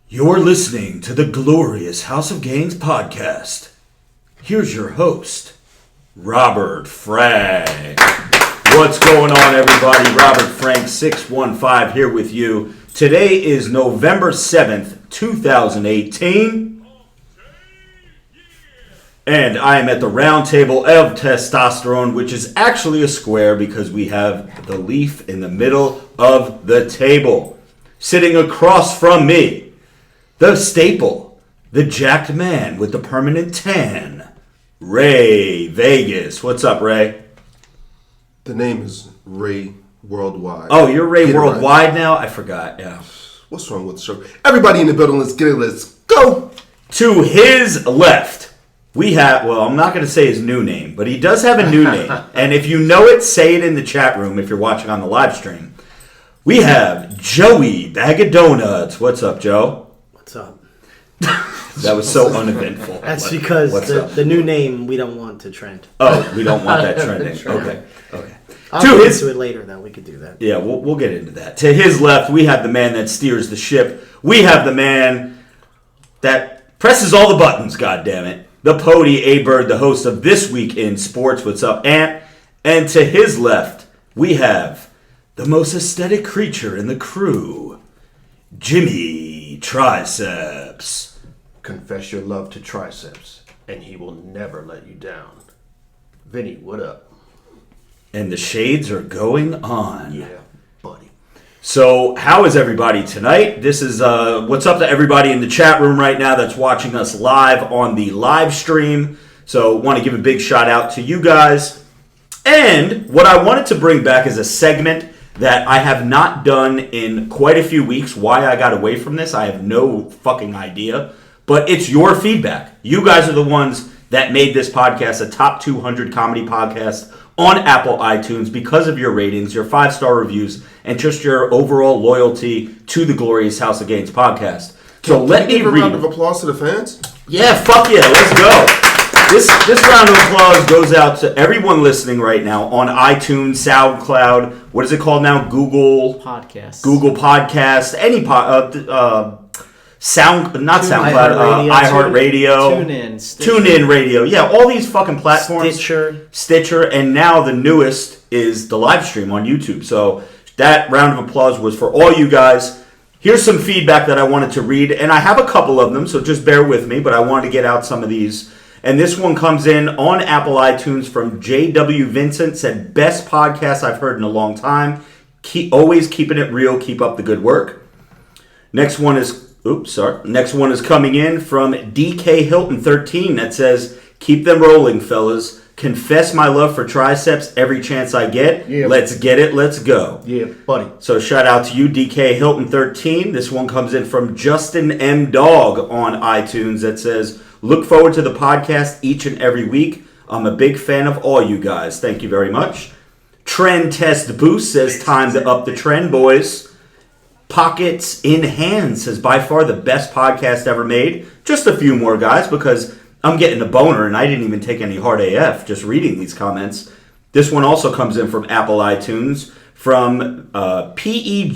You're listening to the glorious House of Gainz podcast. Here's your host, Robert Frank. What's going on, everybody? Robert Frank 615 here with you. Today is November 7th, 2018. And I am at the round table of testosterone, which is actually a square because we have the leaf in the middle of the table. Sitting across from me, the staple, the jacked man with the permanent tan, Ray Vegas. What's up, Ray? The name is Ray Worldwide. Oh, you're Ray Worldwide now? I forgot, yeah. What's wrong with the show? Everybody in the building, let's get it, let's go! To his left, we have, well, I'm not going to say his new name, but he does have a new name. And if you know it, say it in the chat room if you're watching on the live stream. We have Joey Bag of Donuts. What's up, Joe? What's up? That was so uneventful. That's because the new name we don't want to trend. Oh, we don't want that trending. Okay. I'll get into it later, though. We could do that. Yeah, we'll get into that. To his left, we have the man that steers the ship. We have the man that presses all the buttons, goddammit. The Pody A-Bird, the host of This Week in Sports. What's up, Ant? And to his left, we have the most aesthetic creature in the crew, Jimmy Triceps. Confess your love to Triceps, and he will never let you down. Vinny, what up? And the shades are going on. Yeah, buddy. So, how is everybody tonight? This is what's up to everybody in the chat room right now that's watching us live on the live stream. So, want to give a big shout out to you guys. And what I wanted to bring back is a segment that I have not done in quite a few weeks. Why I got away from this, I have no fucking idea. But it's your feedback. You guys are the ones that made this podcast a top 200 comedy podcast on Apple iTunes because of your ratings, your 5-star reviews, and just your overall loyalty to the glorious House of Gainz podcast. So let me give a read. round of applause to the fans. Yeah, fuck yeah, let's go. This round of applause goes out to everyone listening right now on iTunes, SoundCloud. What is it called now? Google Podcasts. Any iHeartRadio, TuneIn Radio. Yeah, all these fucking platforms. Stitcher, and now the newest is the live stream on YouTube. So that round of applause was for all you guys. Here's some feedback that I wanted to read, and I have a couple of them, so just bear with me, but I wanted to get out some of these. And this one comes in on Apple iTunes from J.W. Vincent, said, best podcast I've heard in a long time. Always keeping it real. Keep up the good work. Next one is coming in from DK Hilton 13 that says, keep them rolling, fellas. Confess my love for Triceps every chance I get. Yeah. Let's get it. Let's go. Yeah, buddy. So shout out to you, DK Hilton 13. This one comes in from Justin M. Dog on iTunes that says, look forward to the podcast each and every week. I'm a big fan of all you guys. Thank you very much. Trend Test Boost says, time to up the trend, boys. Pockets in Hand says, by far the best podcast ever made. Just a few more, guys, because I'm getting a boner, and I didn't even take any hard AF just reading these comments. This one also comes in from Apple iTunes from P.E.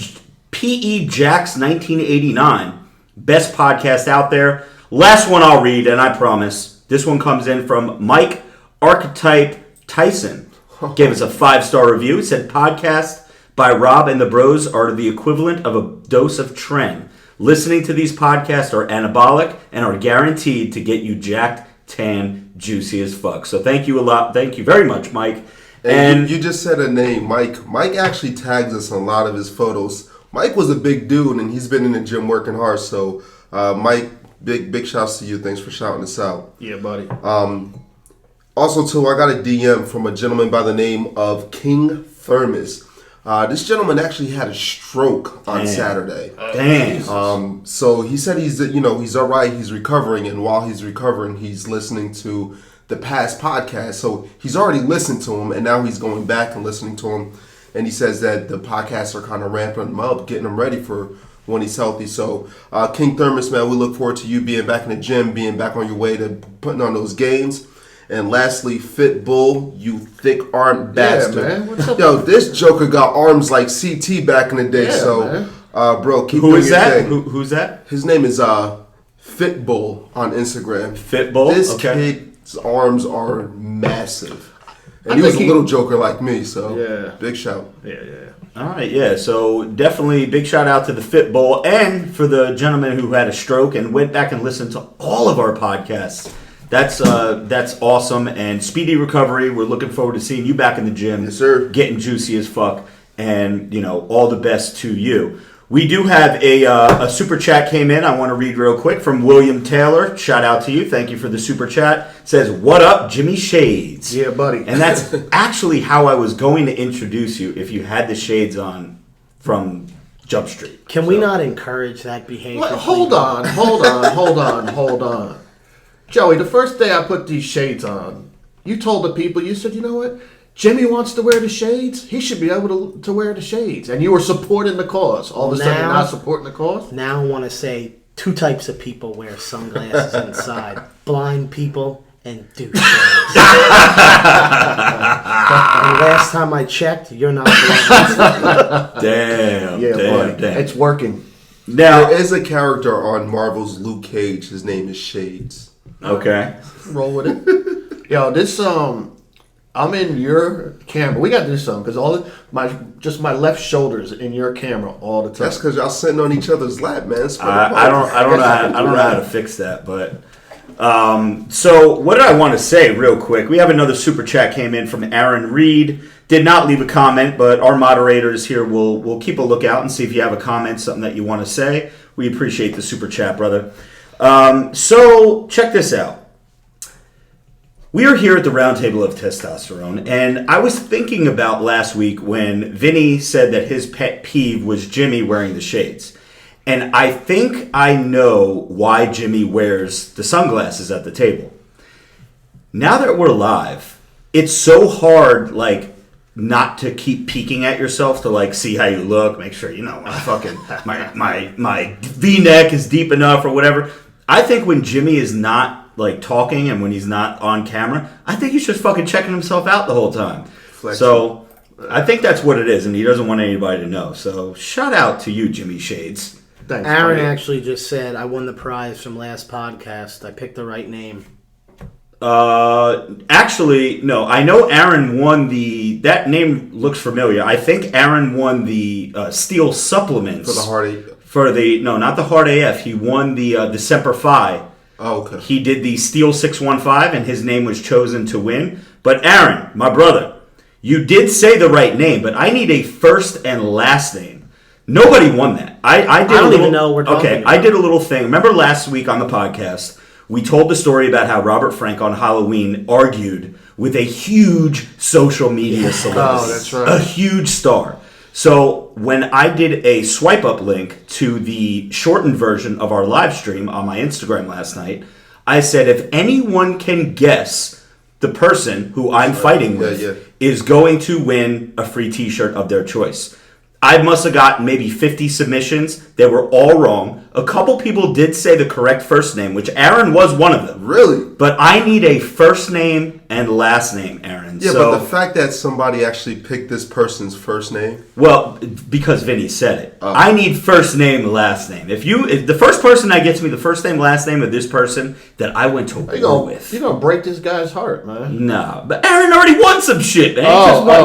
Jacks 1989. Best podcast out there. Last one I'll read, and I promise. This one comes in from Mike Archetype Tyson. Gave us a 5-star review. He said, podcast by Rob and the Bros are the equivalent of a dose of Tren. Listening to these podcasts are anabolic and are guaranteed to get you jacked, tan, juicy as fuck. So thank you a lot. Thank you very much, Mike. And you just said a name, Mike. Mike actually tags us on a lot of his photos. Mike was a big dude, and he's been in the gym working hard. So, Mike, big shouts to you. Thanks for shouting us out. Yeah, buddy. Also, too, I got a DM from a gentleman by the name of King Thermos. This gentleman actually had a stroke on Saturday. Damn. So he said he's all right. He's recovering, and while he's recovering, he's listening to the past podcast. So he's already listened to him, and now he's going back and listening to him. And he says that the podcasts are kind of ramping him up, getting him ready for when he's healthy. So King Thermos, man, we look forward to you being back in the gym, being back on your way to putting on those gains. And lastly, Fit Bull, you thick-armed bastard. Man. What's up? Yo, this joker got arms like CT back in the day. Yeah, so man. Bro, keep Who doing is your that? thing. Who's that? His name is Fitbull on Instagram. Fitbull? This Okay. kid's arms are massive. And he was a little joker like me, so big shout. Yeah. All right, yeah. So definitely big shout out to the Fitbull and for the gentleman who had a stroke and went back and listened to all of our podcasts. That's awesome, and speedy recovery. We're looking forward to seeing you back in the gym. Yes, sir. Getting juicy as fuck, and all the best to you. We do have a super chat came in. I want to read real quick from William Taylor. Shout out to you. Thank you for the super chat. It says, "What up, Jimmy Shades?" Yeah, buddy. And that's actually how I was going to introduce you if you had the shades on from Jump Street. Can we not encourage that behavior? Hold on. Joey, the first day I put these shades on, you told the people, you said, you know what? Jimmy wants to wear the shades. He should be able to wear the shades. And you were supporting the cause. All of a sudden, you're not supporting the cause? Now I want to say 2 types of people wear sunglasses inside. Blind people and douchebags. And last time I checked, you're not blind. Damn. Damn. It's working. Now, There is a character on Marvel's Luke Cage. His name is Shades. okay. Roll with it. Yo, this I'm in your camera. We got to do something because my left shoulder's in your camera all the time. That's because y'all sitting on each other's lap, man. I don't know how to fix that, but so what did I want to say real quick? We have another super chat came in from Aaron Reed. Did not leave a comment, but our moderators here will keep a lookout and see if you have a comment, something that you want to say. We appreciate the super chat, brother. So check this out. We are here at the Roundtable of Testosterone, and I was thinking about last week when Vinny said that his pet peeve was Jimmy wearing the shades. And I think I know why Jimmy wears the sunglasses at the table. Now that we're live, it's so hard, not to keep peeking at yourself to see how you look, make sure my V-neck is deep enough or whatever. I think when Jimmy is not talking and when he's not on camera, I think he's just fucking checking himself out the whole time. Flexing. So I think that's what it is, and he doesn't want anybody to know. So shout out to you, Jimmy Shades. Thanks, Aaron buddy. actually just said, I won the prize from last podcast. I picked the right name. Actually, no. I know Aaron won that name looks familiar. I think Aaron won the Steel Supplements. For the Hard not the Hard AF. He won the Semper Fi. Oh, okay. He did the Steel 615, and his name was chosen to win. But Aaron, my brother, you did say the right name, but I need a first and last name. Nobody won that. I don't even know what we're talking about. I did a little thing. Remember last week on the podcast, we told the story about how Robert Frank on Halloween argued with a huge social media celebrity. Oh, that's right. A huge star. So when I did a swipe up link to the shortened version of our live stream on my Instagram last night, I said if anyone can guess the person who I'm fighting with is going to win a free t-shirt of their choice. I must have got maybe 50 submissions. They were all wrong. A couple people did say the correct first name, which Aaron was one of them. Really? But I need a first name and last name, Aaron. Yeah, but the fact that somebody actually picked this person's first name. Well, because Vinny said it. I need first name, last name. If the first person that gets me the first name, last name of this person that I went to war with. You're going to break this guy's heart, man. No, but Aaron already won some shit, man.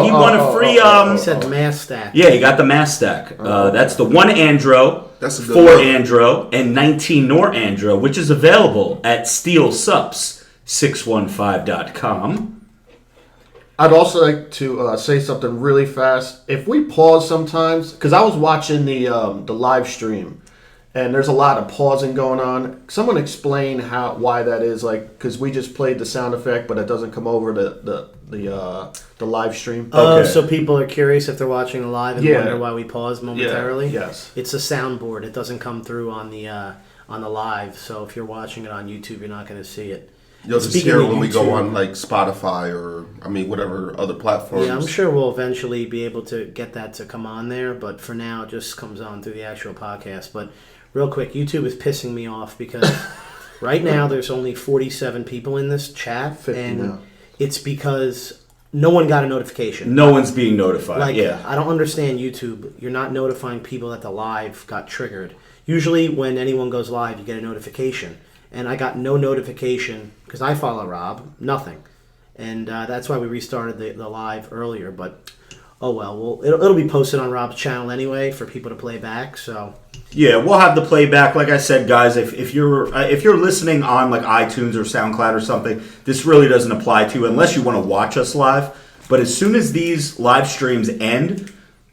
He won a free... He said mass stack. Yeah, he got the mass stack. That's the 1 Andro, That's a good 4 one. Andro, and 19 Nor Andro, which is available at steelsups615.com. I'd also like to say something really fast. If we pause sometimes, because I was watching the live stream, and there's a lot of pausing going on. Someone explain why that is, because we just played the sound effect, but it doesn't come over the live stream. Okay. So people are curious if they're watching live and wonder why we pause momentarily. Yeah. Yes. It's a soundboard. It doesn't come through on the live. So if you're watching it on YouTube, you're not going to see it. You'll just hear it when we go on Spotify or whatever other platforms. Yeah, I'm sure we'll eventually be able to get that to come on there, but for now it just comes on through the actual podcast. But real quick, YouTube is pissing me off because right now there's only 47 people in this chat, 50 and now. it's because no one got a notification. No one's being notified. I don't understand YouTube. You're not notifying people that the live got triggered. Usually when anyone goes live, you get a notification. And I got no notification because I follow Rob. Nothing. And that's why we restarted the live earlier. But, oh well. It'll be posted on Rob's channel anyway for people to play back. So yeah, we'll have the playback. Like I said, guys, if you're listening on like iTunes or SoundCloud or something, this really doesn't apply to you unless you want to watch us live. But as soon as these live streams end,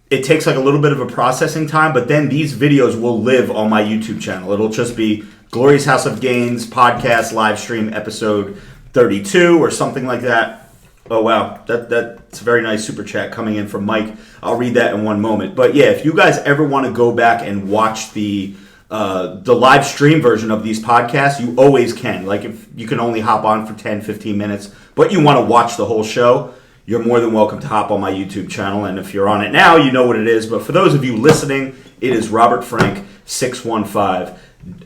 it takes like a little bit of a processing time. But then these videos will live on my YouTube channel. It'll just be Glorious House of Gainz podcast live stream episode 32 or something like that. Oh wow, that's a very nice super chat coming in from Mike. I'll read that in one moment. But yeah, if you guys ever want to go back and watch the live stream version of these podcasts, you always can. Like if you can only hop on for 10, 15 minutes, but you want to watch the whole show, you're more than welcome to hop on my YouTube channel. And if you're on it now, you know what it is. But for those of you listening, it is Robert Frank 615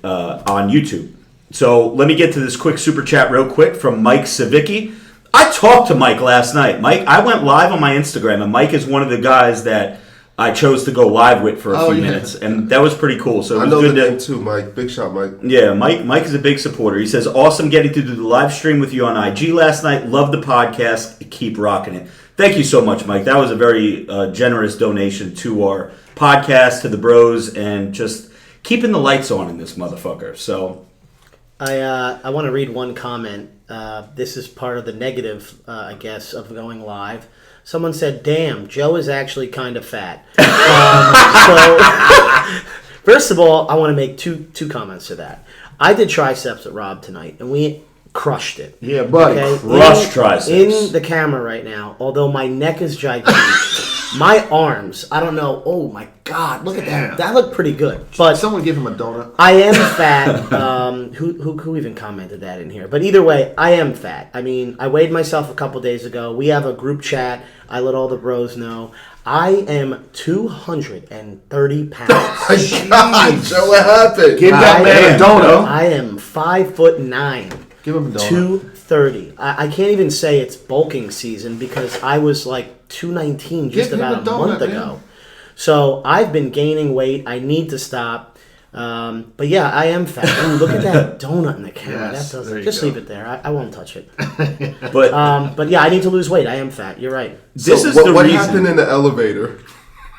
on YouTube. So let me get to this quick super chat real quick from Mike Savicki. I talked to Mike last night. Mike, I went live on my Instagram, and Mike is one of the guys that I chose to go live with for a few minutes, and that was pretty cool. So it was I know good the name too, Mike. Big shot, Mike. Yeah, Mike is a big supporter. He says, awesome getting to do the live stream with you on IG last night. Love the podcast. Keep rocking it. Thank you so much, Mike. That was a very generous donation to our podcast, to the bros, and just keeping the lights on in this motherfucker. So I want to read one comment. This is part of the negative, I guess, of going live. Someone said, damn, Joe is actually kind of fat. So, first of all, I want to make two comments to that. I did triceps at Rob tonight, and we crushed it. Yeah, buddy. Okay? Crushed triceps. In the camera right now, although my neck is gigantic, my arms, I don't know. Oh, my God, look at that. That looked pretty good. But someone give him a donut. I am fat. Who even commented that in here? But either way, I am fat. I mean, I weighed myself a couple days ago. We have a group chat. I let all the bros know. I am 230 pounds. God, Joe, what happened? Give that man a donut. I am 5'9". Give him a donut. 230. I can't even say it's bulking season because I was like 219 just about a month ago. So I've been gaining weight. I need to stop. But yeah, I am fat. Ooh, look at that donut in the camera. Yes, that doesn't. there you Just go. leave it there. I won't touch it. but yeah, I need to lose weight. I am fat. You're right. this is what, the what reason. happened in the elevator?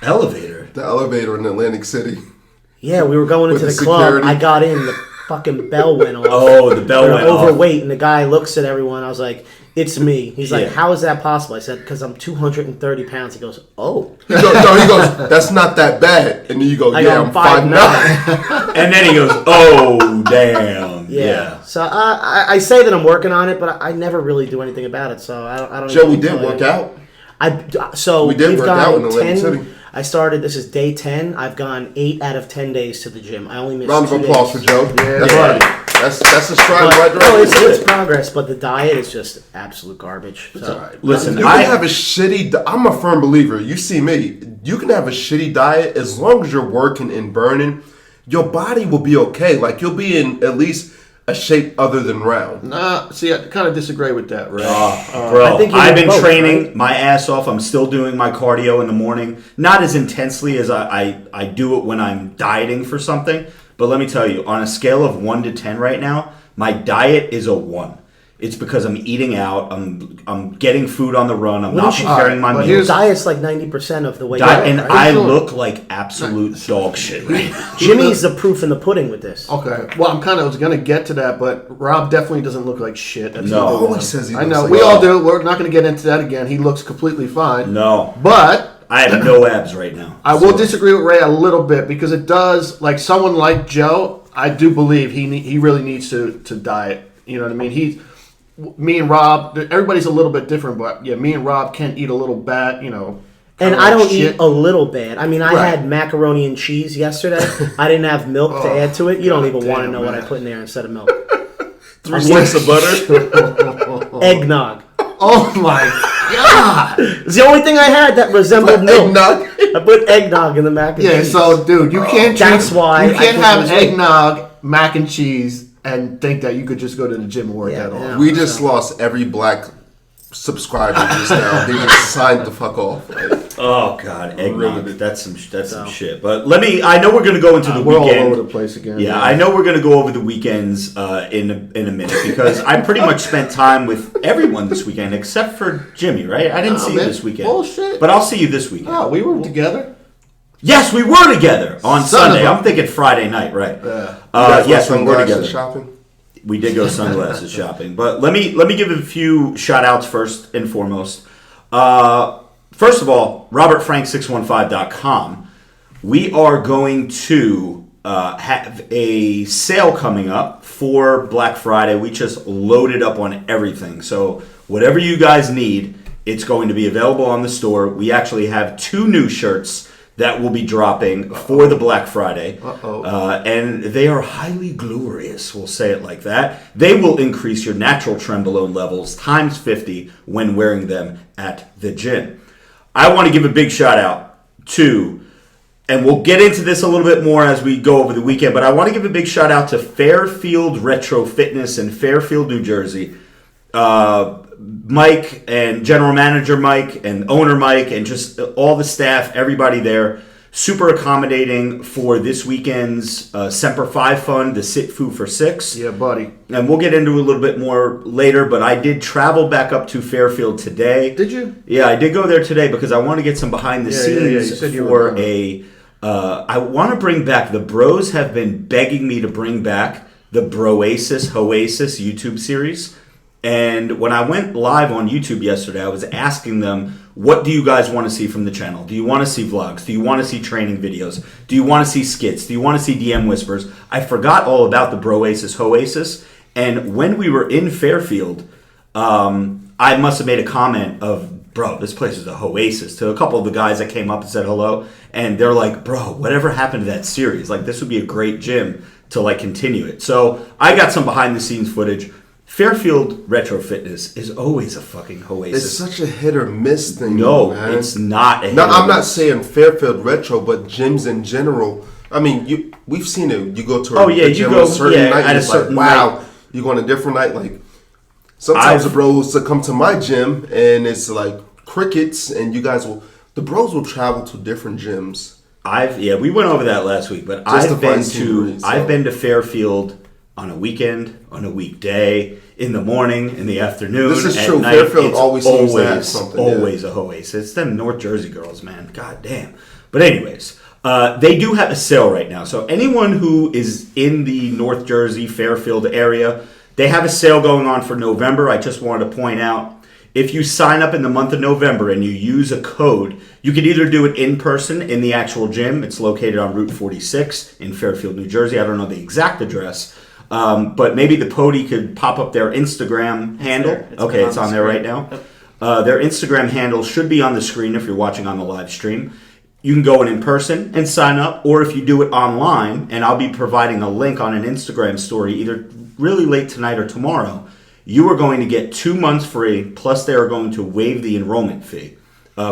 Elevator. The elevator in Atlantic City. Yeah, we were going into With the the club. security. I got in. The fucking bell went off. Oh, the bell went off. Overweight, and the guy looks at everyone. I was like, "It's me." He's like, Yeah. "How is that possible?" I said, "Because I'm 230 pounds." He goes, "Oh." He goes, that's not that bad. And then you go, I yeah, go, I'm 5'9". And then he goes, oh, damn. Yeah. So I say that I'm working on it, but I never really do anything about it. So I don't. Joe, even we did tell you. work out. We did we've work gone out in Atlantic 10. City. I started. This is day 10. I've gone 8 out of 10 days to the gym. I only missed Round of 2 applause days. for Joe. Yeah. That's right. That's a stride right But, there. no, it's progress, but the diet is just absolute garbage. So. All right. Listen, you can have a shitty. I'm a firm believer. You see me. You can have a shitty diet as long as you're working and burning. Your body will be okay. Like you'll be in at least a shape other than round. Nah, see, I kind of disagree with that, Ray. Bro, I think you I've need been both, training right? my ass off. I'm still doing my cardio in the morning. Not as intensely as I do it when I'm dieting for something. But let me tell you, on a scale of 1 to 10 right now, my diet is a 1. It's because I'm eating out. I'm getting food on the run. I'm not preparing my but meals. Diet's like 90% of the way. And right? I look like absolute dog shit right now. Jimmy's the proof in the pudding with this. Okay, well, I was going to get to that, but Rob definitely doesn't look like shit. That's No. number one. Always says he I looks know, like we shit. all do. We're not going to get into that again. He looks completely fine. No. But I have no abs right now. I will disagree with Ray a little bit because it does, like someone like Joe, I do believe he really needs to diet. You know what I mean? Me and Rob, everybody's a little bit different, but yeah, me and Rob can eat a little bad, you know. And I don't eat a little bad. I mean, I Right. had macaroni and cheese yesterday. I didn't have milk to add to it. You don't even want to damn, know what I man. put in there instead of milk. 3 sticks of butter. Eggnog. Oh my God! It's the only thing I had that resembled milk. Eggnog. I put eggnog in the mac and Yeah, cheese. so dude, you can't. That's why you I can't think have lose weight. eggnog, mac and cheese, and think that you could just go to the gym and work Yeah, that yeah. off. We just lost every black subscriber just now. They just signed the fuck off. Like, oh God, eggnog. That's some shit. But I know we're gonna go into the we're weekend. all over the place again. Yeah, I know we're gonna go over the weekends in a minute because I pretty much spent time with everyone this weekend except for Jimmy. Right? I didn't see you this weekend. Bullshit. But I'll see you this weekend. Oh, we were together. Yes, we were together on Sunday. I'm thinking Friday night, right? Yes, we were together. Shopping. We did go sunglasses shopping, but let me give a few shout outs first and foremost. First of all, robertfrank615.com. We are going to have a sale coming up for Black Friday. We just loaded up on everything. So whatever you guys need, it's going to be available on the store. We actually have 2 new shirts that will be dropping for the Black Friday. And they are highly glorious, we'll say it like that. They will increase your natural trenbolone levels times 50 when wearing them at the gym. I want to give a big shout out to, and we'll get into this a little bit more as we go over the weekend, but I want to give a big shout out to Fairfield Retro Fitness in Fairfield, New Jersey. Mike and general manager Mike and owner Mike and just all the staff, everybody there, super accommodating for this weekend's Semper Fi Fund, the Sit Foo for 6. Yeah, buddy. And we'll get into a little bit more later, but I did travel back up to Fairfield today. Did you? Yeah, I did go there today because I want to get some behind the scenes for I want to bring back, the bros have been begging me to bring back the Broasis Hoasis YouTube series. And when I went live on YouTube yesterday, I was asking them, what do you guys want to see from the channel? Do you want to see vlogs? Do you want to see training videos? Do you want to see skits? Do you want to see DM whispers? I forgot all about the Broasis Hoasis. And when we were in Fairfield, I must have made a comment of, bro, this place is a Hoasis, to a couple of the guys that came up and said hello. And they're like, bro, whatever happened to that series? Like, this would be a great gym to, like, continue it. So I got some behind the scenes footage. Fairfield Retro Fitness is always a fucking Hoasis. It's such a hit or miss thing. No, man. it's not a hit No, or I'm miss. not saying Fairfield Retro, but gyms in general. I mean, we've seen it. You go to a gym on a certain night, at a it's certain like, wow, night. you go on a different night. Like, sometimes the bros to come to my gym, and it's like crickets, and the bros will travel to different gyms. We went over that last week, but I've been to Fairfield on a weekend, on a weekday, in the morning, in the afternoon. This is at true. Night. Fairfield It's always seems to have something. Always a Hoasis. It's them North Jersey girls, man. God damn. But anyways, they do have a sale right now. So anyone who is in the North Jersey, Fairfield area, they have a sale going on for November. I just wanted to point out, if you sign up in the month of November and you use a code, you can either do it in person in the actual gym. It's located on Route 46 in Fairfield, New Jersey. I don't know the exact address. But maybe the Pody could pop up their Instagram handle. It's on there right now. Yep. Their Instagram handle should be on the screen if you're watching on the live stream. You can go in person and sign up, or if you do it online, and I'll be providing a link on an Instagram story either really late tonight or tomorrow, you are going to get 2 months free, plus they are going to waive the enrollment fee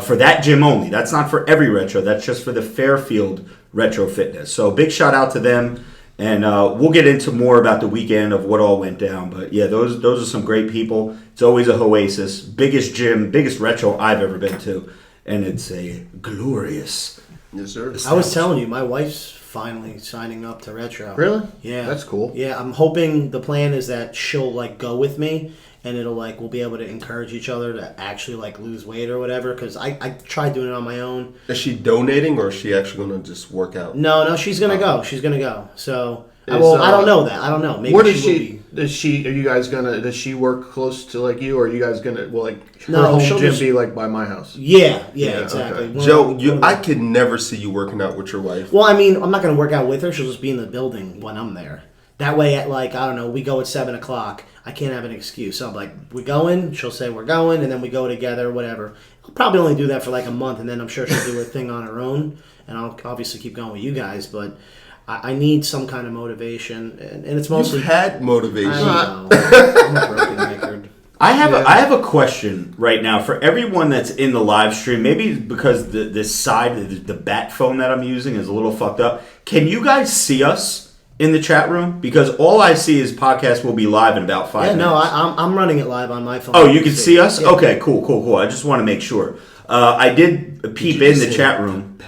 for that gym only. That's not for every retro. That's just for the Fairfield Retro Fitness. So big shout out to them. And we'll get into more about the weekend of what all went down. But yeah, those are some great people. It's always a Hoasis. Biggest gym, biggest retro I've ever been to. And it's a glorious. Yes, sir. I was telling you, my wife's finally signing up to retro. Really? Yeah. That's cool. Yeah, I'm hoping, the plan is that she'll like go with me. And it'll like, we'll be able to encourage each other to actually like lose weight or whatever. Because I tried doing it on my own. Is she donating, or is she actually going to just work out? No, she's gonna go. She's gonna go. So I don't know that. I don't know. Maybe where does she? Are you guys gonna? Does she work close to like you, or are you guys gonna? Well, like her home gym be like by my house? Yeah, exactly. Okay. Joe, I could never see you working out with your wife. Well, I mean, I'm not gonna work out with her. She'll just be in the building when I'm there. That way, at like, I don't know, we go at 7 o'clock. I can't have an excuse. So I'm like, we going? She'll say we're going, and then we go together, whatever. I'll probably only do that for like a month, and then I'm sure she'll do her thing on her own. And I'll obviously keep going with you guys, but I need some kind of motivation, and it's mostly... You've had motivation. I know. I'm a broken record. I have a question right now for everyone that's in the live stream. Maybe because the bat phone that I'm using is a little fucked up. Can you guys see us in the chat room? Because all I see is podcast will be live in about 5 minutes. No, I'm running it live on my phone. Oh, you can see us? Yeah. Okay, cool. I just want to make sure. I did peep in the chat room.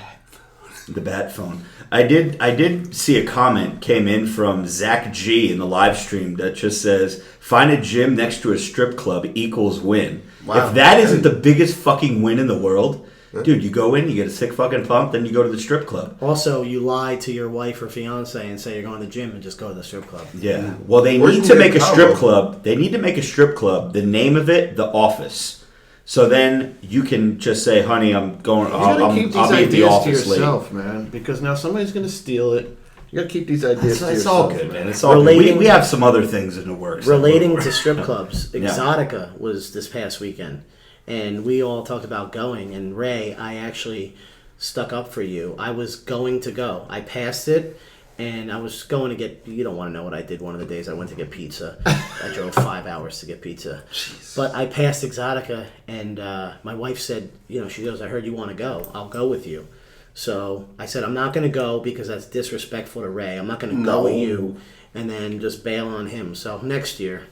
The bat phone. I did see a comment came in from Zach G in the live stream that just says, "Find a gym next to a strip club equals win." Wow. If that isn't the biggest fucking win in the world, dude, you go in, you get a sick fucking pump, then you go to the strip club. Also, you lie to your wife or fiance and say you're going to the gym and just go to the strip club. Yeah. Well, they need to make a strip club. They need to make a strip club. The name of it, The Office. So then you can just say, "Honey, I'm going. I'll keep these I'll be at the ideas office to late." yourself, man, because now somebody's going to steal it. You got to keep these ideas to It's yourself. all good, man. It's all good. We have some other things in the works. Relating to strip clubs, Exotica was this past weekend, and we all talked about going. And Ray, I actually stuck up for you. I was going to go. I passed it, and I was going to get. You don't want to know what I did one of the days. I went to get pizza. I drove 5 hours to get pizza. Jeez. But I passed Exotica, and my wife said, she goes, "I heard you want to go. I'll go with you." So I said, "I'm not going to go because that's disrespectful to Ray. I'm not going to go with you and then just bail on him." So next year.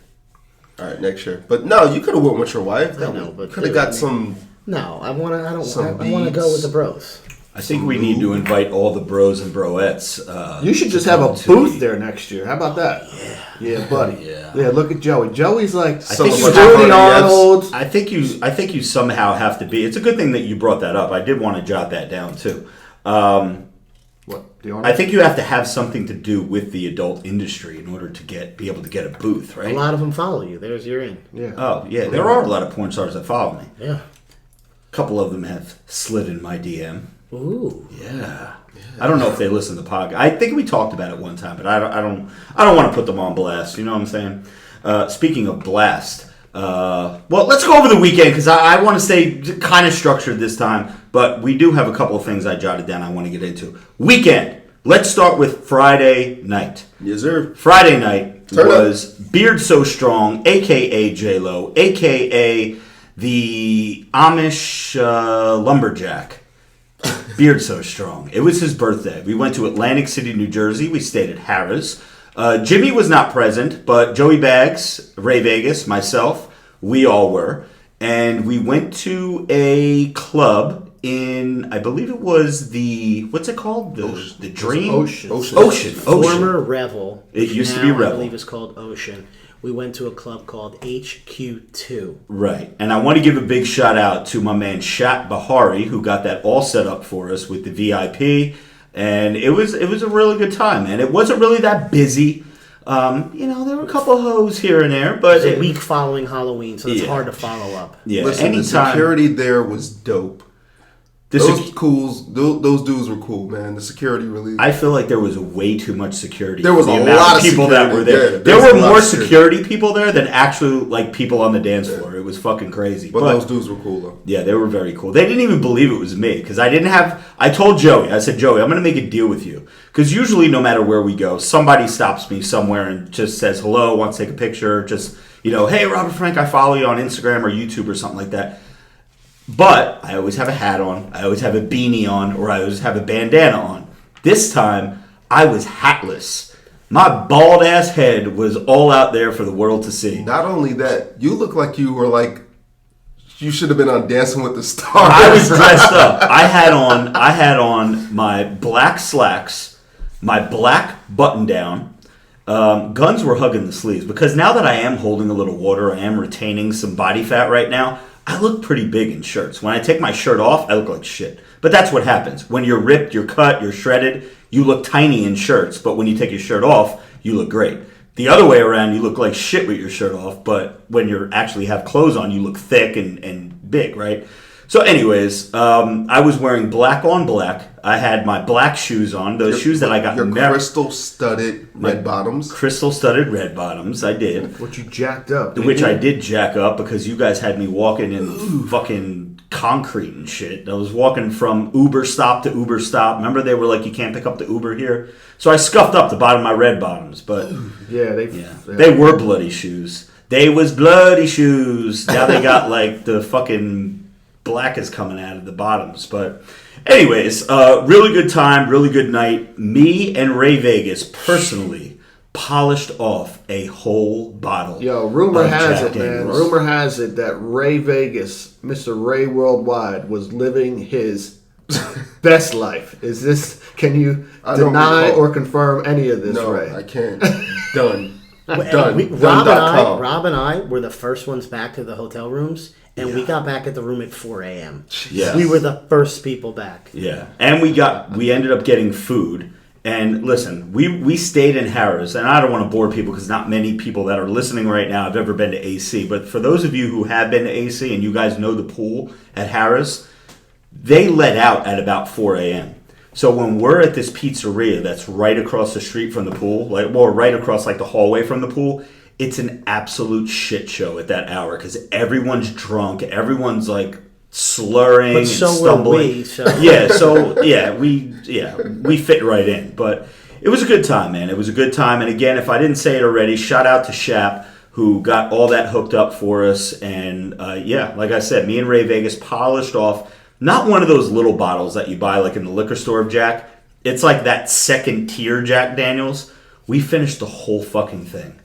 All right, next year. But no, you could have went with your wife. I know, but could have got some. No, I want to Some go with the bros. I think we need to invite all the bros and broettes. You should just have a booth there next year. How about that? Yeah, buddy. Yeah, look at Joey. Joey's like Arnold. I think you somehow have to be. It's a good thing that you brought that up. I did want to jot that down too. What? I think you have to have something to do with the adult industry in order to be able to get a booth, right? A lot of them follow you. There's your in. Yeah. Oh yeah, there are a lot of porn stars that follow me. Yeah. A couple of them have slid in my DM. Ooh. Yeah. I don't know if they listen to the podcast. I think we talked about it one time, but I don't want to put them on blast. You know what I'm saying? Speaking of blast, well, let's go over the weekend because I want to stay kind of structured this time, but we do have a couple of things I jotted down I want to get into. Weekend. Let's start with Friday night. Yes, sir. Friday night was Beard So Strong, a.k.a. J-Lo, a.k.a. the Amish lumberjack. Beard So Strong. It was his birthday. We went to Atlantic City, New Jersey. We stayed at Harrah's. Jimmy was not present, but Joey Baggs, Ray Vegas, myself, we all were. And we went to a club in, I believe it was what's it called? The Dream? Ocean. Former Revel. It used to be Revel. I believe it's called Ocean. We went to a club called HQ2. Right. And I want to give a big shout out to my man Shat Bahari, who got that all set up for us with the VIP. And it was a really good time, man. It wasn't really that busy. There were a couple of hoes here and there, but it was a week following Halloween, so it's hard to follow up. Yeah. Listen, the security there was dope. Those dudes were cool, man. The security really. I feel like there was way too much security. There was a lot of people that were there. There were more security people there than actually people on the dance floor. It was fucking crazy. But those dudes were cool though. Yeah, they were very cool. They didn't even believe it was me because I told Joey. I said, Joey, I'm going to make a deal with you because usually no matter where we go, somebody stops me somewhere and just says hello, wants to take a picture, just hey Robert Frank, I follow you on Instagram or YouTube or something like that. But I always have a hat on, I always have a beanie on, or I always have a bandana on. This time, I was hatless. My bald-ass head was all out there for the world to see. Not only that, you look like you were you should have been on Dancing with the Stars. I was dressed up. I had on my black slacks, my black button-down. Guns were hugging the sleeves, because now that I am holding a little water, I am retaining some body fat right now, I look pretty big in shirts. When I take my shirt off, I look like shit. But that's what happens. When you're ripped, you're cut, you're shredded, you look tiny in shirts. But when you take your shirt off, you look great. The other way around, you look like shit with your shirt off. But when you actually have clothes on, you look thick and big, right? So anyways, I was wearing black on black. I had my black shoes on, those shoes that I got. Your crystal-studded red bottoms. Crystal-studded red bottoms, I did. What you jacked up. Which I did jack up because you guys had me walking in fucking concrete and shit. I was walking from Uber stop to Uber stop. Remember they were like, you can't pick up the Uber here? So I scuffed up the bottom of my red bottoms. But they were bloody shoes. They was bloody shoes. Now they got like the fucking black is coming out of the bottoms. But anyways, really good time, really good night. Me and Ray Vegas personally polished off a whole bottle. Yo, rumor has Jack it, man. Daniels. Rumor has it that Ray Vegas, Mr. Ray Worldwide, was living his best life. Can you deny or confirm any of this, Ray? No, I can't. Done. Rob and I were the first ones back to the hotel rooms, and we got back at the room at 4 a.m. Yes. We were the first people back. Yeah, and we ended up getting food. And listen, we stayed in Harrah's, and I don't want to bore people because not many people that are listening right now have ever been to AC. But for those of you who have been to AC and you guys know the pool at Harrah's, they let out at about 4 a.m. So when we're at this pizzeria that's right across the street from the pool, right across the hallway from the pool, it's an absolute shit show at that hour because everyone's drunk, everyone's slurring and stumbling. Were we. We fit right in. But it was a good time, man. It was a good time. And again, if I didn't say it already, shout out to Shap who got all that hooked up for us. And like I said, me and Ray Vegas polished off not one of those little bottles that you buy in the liquor store of Jack. It's like that second tier Jack Daniels. We finished the whole fucking thing.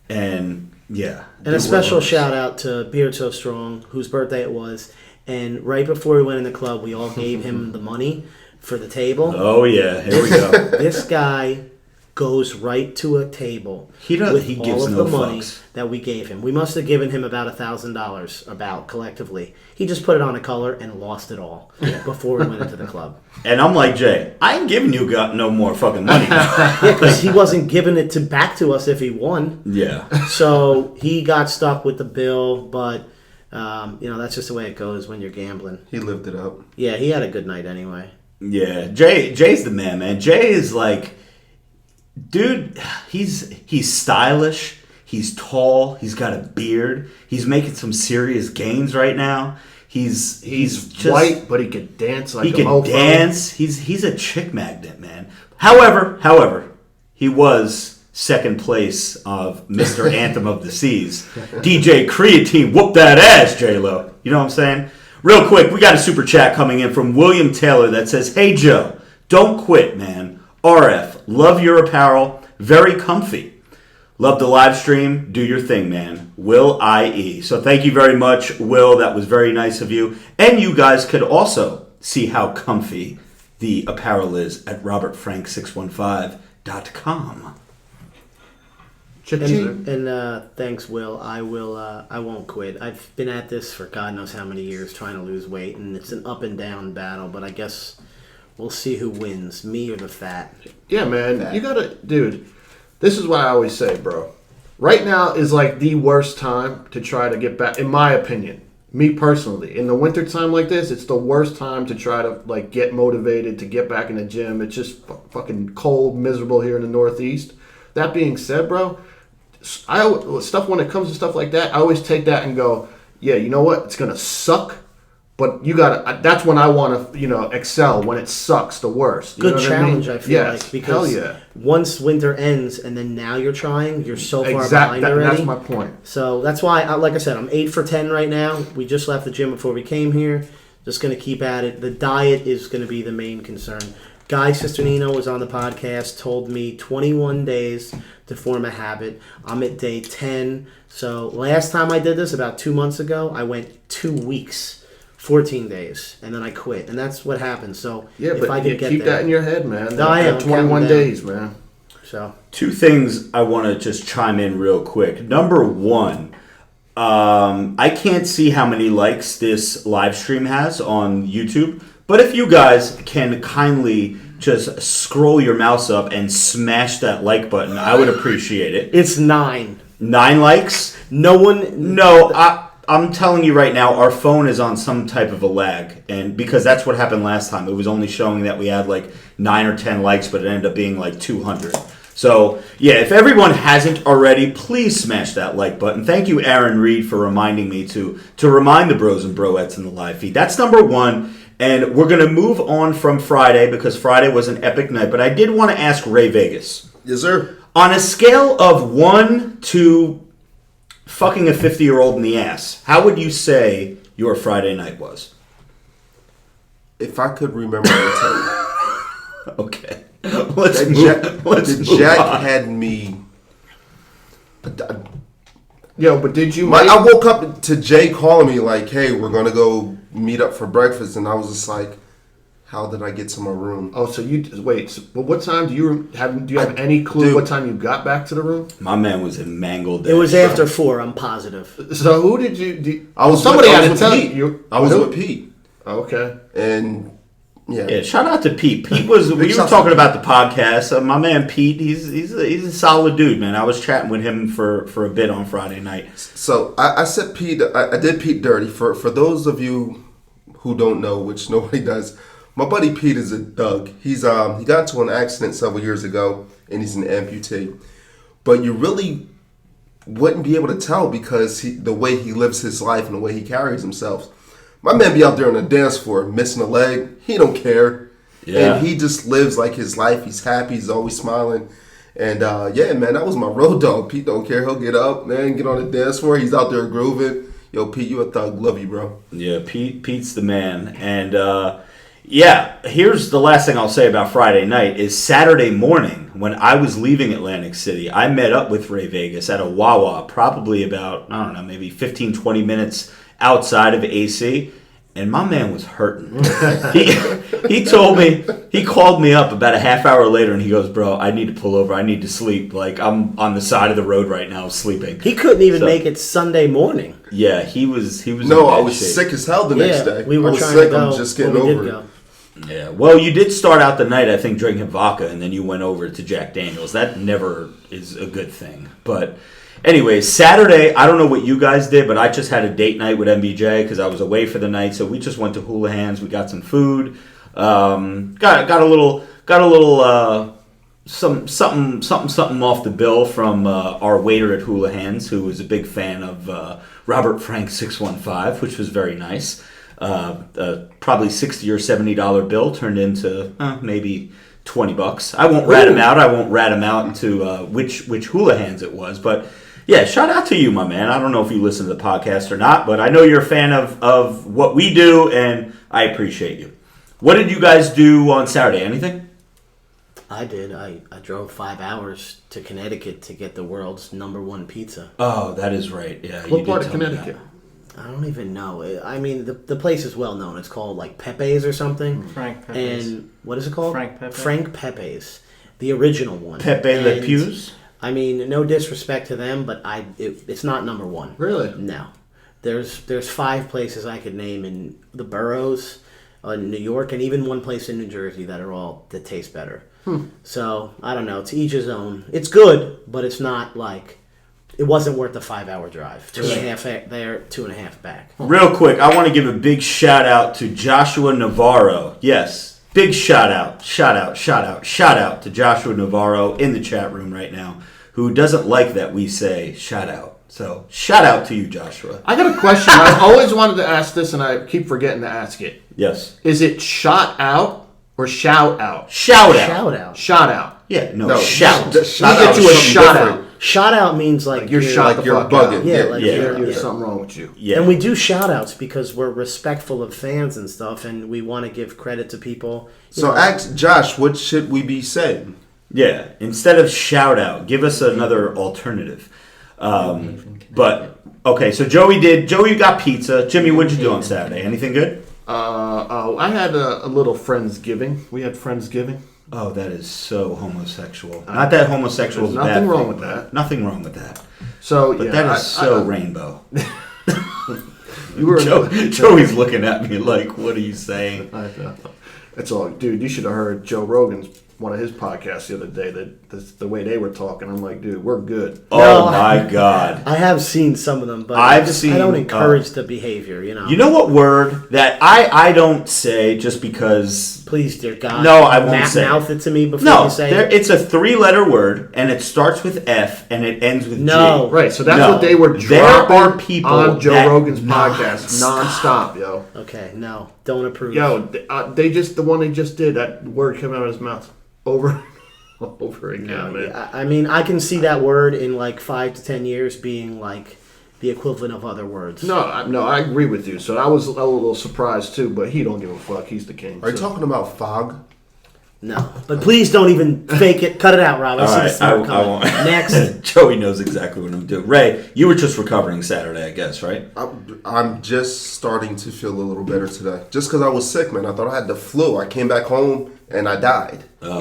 And yeah. And a special shout out to Beard So Strong, whose birthday it was. And right before we went in the club, we all gave him the money for the table. Oh, yeah. Here we go. This guy goes right to a table with he all gives of no the money fucks. that we gave him. We must have given him about $1,000 collectively. He just put it on a color and lost it all before we went into the club. And I'm like, Jay, I ain't giving you no more fucking money. Yeah, because he wasn't giving it back to us if he won. Yeah. So he got stuck with the bill, but that's just the way it goes when you're gambling. He lived it up. Yeah, he had a good night anyway. Yeah, Jay's the man. Jay is dude, he's stylish. He's tall. He's got a beard. He's making some serious gains right now. He's just white, but he can dance like he can mofo. dance. He's a chick magnet, man. However, he was second place of Mr. Anthem of the Seas. DJ Creatine, whoop that ass, J-Lo. You know what I'm saying? Real quick, we got a super chat coming in from William Taylor that says, "Hey Joe, don't quit, man. RF, love your apparel. Very comfy. Love the live stream. Do your thing, man. Will IE." So thank you very much, Will. That was very nice of you. And you guys could also see how comfy the apparel is at robertfrank615.com. And thanks, Will. I won't quit. I've been at this for God knows how many years trying to lose weight, and it's an up and down battle. But I guess we'll see who wins, me or the fat. Yeah, man. You gotta, dude. This is what I always say, bro. Right now is the worst time to try to get back, in my opinion. Me personally, in the winter time like this, it's the worst time to try to get motivated to get back in the gym. It's just fucking cold, miserable here in the Northeast. That being said, bro, when it comes to stuff like that, I always take that and go, yeah, you know what? It's gonna suck, but you gotta. That's when I want to, excel. When it sucks the worst. You Good know what challenge, I mean? I feel like, because once winter ends and then now you're trying, you're so far behind already. That's my point. So that's why, like I said, I'm 8 for 10 right now. We just left the gym before we came here. Just gonna keep at it. The diet is gonna be the main concern. Guy Cisternino was on the podcast, told me 21 days to form a habit. I'm at day 10. So last time I did this, about 2 months ago, I went 2 weeks, 14 days, and then I quit. And that's what happened. So if I could get keep there, that in your head, man. No, I am 21 days, man. So 2 things I want to just chime in real quick. Number 1, I can't see how many likes this live stream has on YouTube. But if you guys can kindly just scroll your mouse up and smash that like button, I would appreciate it. it's 9. 9 likes? No, I'm telling you right now, our phone is on some type of a lag. And because that's what happened last time. It was only showing that we had 9 or 10 likes, but it ended up being 200. So, yeah, if everyone hasn't already, please smash that like button. Thank you, Aaron Reed, for reminding me to remind the bros and broettes in the live feed. That's number 1. And we're going to move on from Friday because Friday was an epic night. But I did want to ask Ray Vegas. Yes, sir. On a scale of 1 to fucking a 50-year-old in the ass, how would you say your Friday night was? If I could remember, I'd tell you. Okay. Let's move Jack on. had me. Yo, but did you? I woke up to Jay calling me like, "Hey, we're gonna go meet up for breakfast," and I was just like, "How did I get to my room?" Oh, so you wait. So, well, what time do you have? Do you have any clue dude, what time you got back to the room? My man was in mangled. It was after 4. I'm positive. So who did you? I was somebody with, I had was to with tell Pete. you. I was with Pete, Okay. and Yeah, shout out to Pete. Pete was we were talking about the podcast. My man Pete, he's a solid dude, man. I was chatting with him for a bit on Friday night. So I said Pete. I did Pete dirty. For those of you who don't know, which nobody does, my buddy Pete is a thug. He's he got into an accident several years ago, and he's an amputee. But you really wouldn't be able to tell because the way he lives his life and the way he carries himself. My man be out there on the dance floor missing a leg. He don't care. Yeah. And he just lives like his life. He's happy. He's always smiling. And yeah, man, that was my road dog. Pete don't care. He'll get up, man, get on the dance floor. He's out there grooving. Yo, Pete, you a thug. Love you, bro. Yeah, Pete's the man. And yeah, here's the last thing I'll say about Friday night is Saturday morning when I was leaving Atlantic City, I met up with Ray Vegas at a Wawa, probably about, I don't know, maybe 15, 20 minutes outside of AC, and my man was hurting. he told me, he called me up about a half hour later, and he goes, "Bro, I need to pull over. I need to sleep. Like, I'm on the side of the road right now sleeping." He couldn't even make it Sunday morning. Yeah, he was. No, I was sick as hell the next day. We were I was trying sick. to go. I'm just getting but we over did it. go. Yeah, well, you did start out the night, I think, drinking vodka, and then you went over to Jack Daniels. That never is a good thing. But anyway, Saturday, I don't know what you guys did, but I just had a date night with MBJ because I was away for the night. So we just went to Houlihan's. We got some food. Got a little something off the bill from our waiter at Houlihan's, who was a big fan of Robert Frank 615, which was very nice. Probably $60 or $70 bill turned into maybe $20. I won't rat him out. I won't rat him out into which Houlihan's it was, but yeah, shout out to you, my man. I don't know if you listen to the podcast or not, but I know you're a fan of what we do, and I appreciate you. What did you guys do on Saturday? Anything? I did. I drove 5 hours to Connecticut to get the world's #1 pizza. Oh, that is right. Yeah. What part of Connecticut? I don't even know. I mean, the place is well known. It's called like Pepe's or something. Frank Pepe's. And what is it called? Frank Pepe. Frank Pepe's, the original one. Pepe Le And, Pews? I mean, no disrespect to them, but it's not #1. Really? No. There's 5 places I could name in the boroughs, in New York, and even one place in New Jersey that taste better. So I don't know. To each his own. It's good, but it's not like. It wasn't worth the 5-hour drive. 2.5 there, 2.5 back. Real quick, I want to give a big shout out to Joshua Navarro. Yes, big shout out to Joshua Navarro in the chat room right now, who doesn't like that we say shout out. So shout out to you, Joshua. I got a question. I've always wanted to ask this, and I keep forgetting to ask it. Yes. Is it shot out or shout out? Shout out. Shout out. Shot out. Yeah, no, No, shout. the shout Let me out get you a is something shot different. out. Shout out means like You're shot Like the you're fuck bugging. out. Yeah, like Yeah. There's something wrong with you. Yeah. And we do shout outs because we're respectful of fans and stuff, and we want to give credit to people. You So know. ask Josh, what should we be saying? Yeah, instead of shout out, give us another alternative. But okay, so Joey got pizza. Jimmy, what'd you do on Saturday? Anything good? I had a little Friendsgiving. We had Friendsgiving. Oh, that is so homosexual. Not that homosexual is There's a bad nothing wrong thing, with but that. Nothing wrong with that. So But yeah, that is so rainbow. You were Joey's looking at me like, what are you saying? It's all, dude. You should have heard Joe Rogan's one of his podcasts the other day. The way they were talking, I'm like, dude, we're good. Oh my God. I have seen some of them, but I I don't encourage the behavior, you know. You know what word that I don't say just because... Please, dear God. No, I won't say it. Mouth it to me before No, you say it. it's a 3-letter word, and it starts with F, and it ends with No. G. Right, so that's No. what they were There dropping are people on Joe that Rogan's podcast non-stop. nonstop, yo. Okay, no. Don't approve. Yo, the one they just did, that word came out of his mouth over again, man. I mean, I can see that word in like 5 to 10 years being like the equivalent of other words. No, I agree with you. So I was a little surprised too, but he don't give a fuck. He's the king. Are you talking about fog? No, but please don't even fake it. Cut it out, Rob. I see the smoke coming. won't. Next. Joey knows exactly what I'm doing. Ray, you were just recovering Saturday, I guess, right? I'm just starting to feel a little better today. Just because I was sick, man. I thought I had the flu. I came back home and I died. Oh,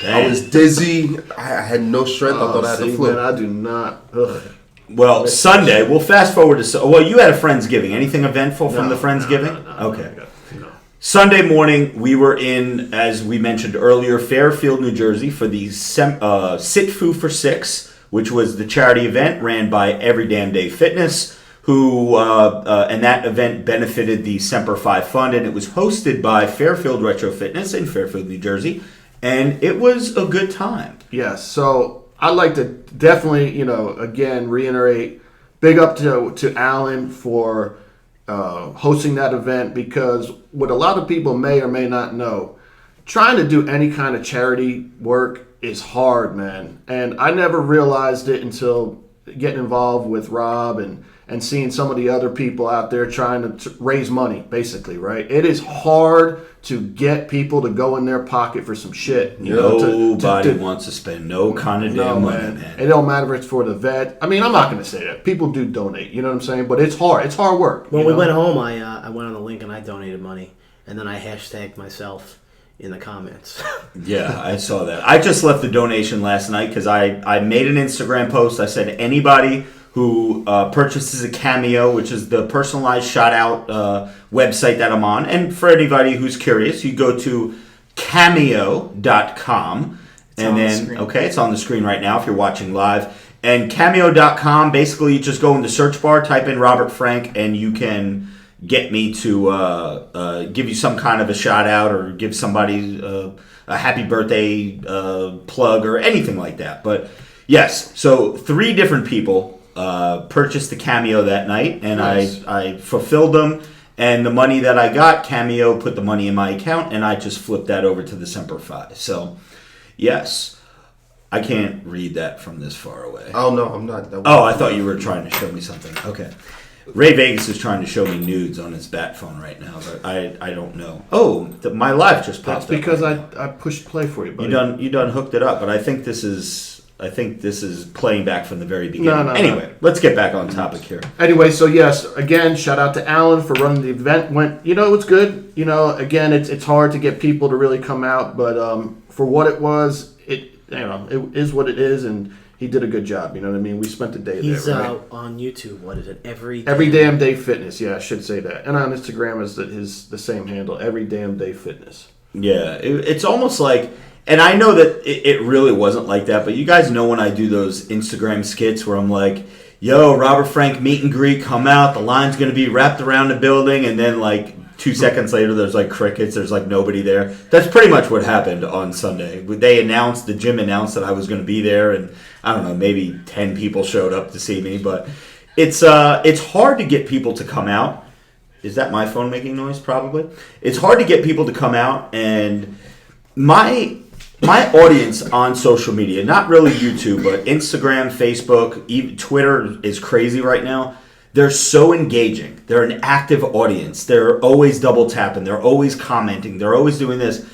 I was dizzy. I had no strength. I thought I had the flu. Man, I do not. Ugh. Well, Sunday, we'll fast forward to... Well, you had a Friendsgiving. Anything eventful from the Friendsgiving? No, okay. No. Sunday morning, we were in, as we mentioned earlier, Fairfield, New Jersey for the Sit Foo for Six, which was the charity event ran by Every Damn Day Fitness, and that event benefited the Semper Fi Fund, and it was hosted by Fairfield Retro Fitness in Fairfield, New Jersey, and it was a good time. Yes, so I'd like to definitely, again, reiterate, big up to Alan for hosting that event, because what a lot of people may or may not know, trying to do any kind of charity work is hard, man. And I never realized it until getting involved with Rob and seeing some of the other people out there trying to raise money, basically, right? It is hard to get people to go in their pocket for some shit. Nobody wants to spend no kind of damn money, man. It don't matter if it's for the vet. I mean, I'm not going to say that. People do donate, you know what I'm saying? But it's hard. It's hard work. When we went home, I went on the link and I donated money. And then I hashtagged myself in the comments. Yeah, I saw that. I just left the donation last night because I made an Instagram post. I said anybody who purchases a Cameo, which is the personalized shout-out website that I'm on. And for anybody who's curious, you go to cameo.com. It's on the screen right now if you're watching live. And cameo.com, basically you just go in the search bar, type in Robert Frank, and you can get me to give you some kind of a shout-out or give somebody a happy birthday plug or anything like that. But yes, so 3 different people purchased the Cameo that night, and nice. I fulfilled them, and the money that I got, Cameo put the money in my account, and I just flipped that over to the Semper Fi. So, yes, I can't read that from this far away. Oh, no, I'm not. I thought you were trying to show me something. Okay. Ray Vegas is trying to show me nudes on his bat phone right now, but I don't know. Oh, my live just popped up. That's because I pushed play for you, buddy. You done hooked it up, but I think this is playing back from the very beginning. No. Anyway, let's get back on topic here. Anyway, so yes, again, shout out to Alan for running the event. It's good. Again, it's hard to get people to really come out, but for what it was, it is what it is, and he did a good job. You know what I mean? We spent the day there. He's right? on YouTube. What is it? Every Damn Day Fitness. Yeah, I should say that. And on Instagram is the same handle. Every Damn Day Fitness. Yeah, it's almost like. And I know that it really wasn't like that, but you guys know when I do those Instagram skits where I'm like, yo, Robert Frank meet and greet, come out, the line's going to be wrapped around the building, and then like 2 seconds later there's like crickets, there's like nobody there. That's pretty much what happened on Sunday. The gym announced that I was going to be there, and I don't know, maybe 10 people showed up to see me, but it's hard to get people to come out. Is that my phone making noise? Probably. It's hard to get people to come out, and my audience on social media, not really YouTube, but Instagram, Facebook, even Twitter is crazy right now. They're so engaging. They're an active audience. They're always double tapping. They're always commenting. They're always doing this.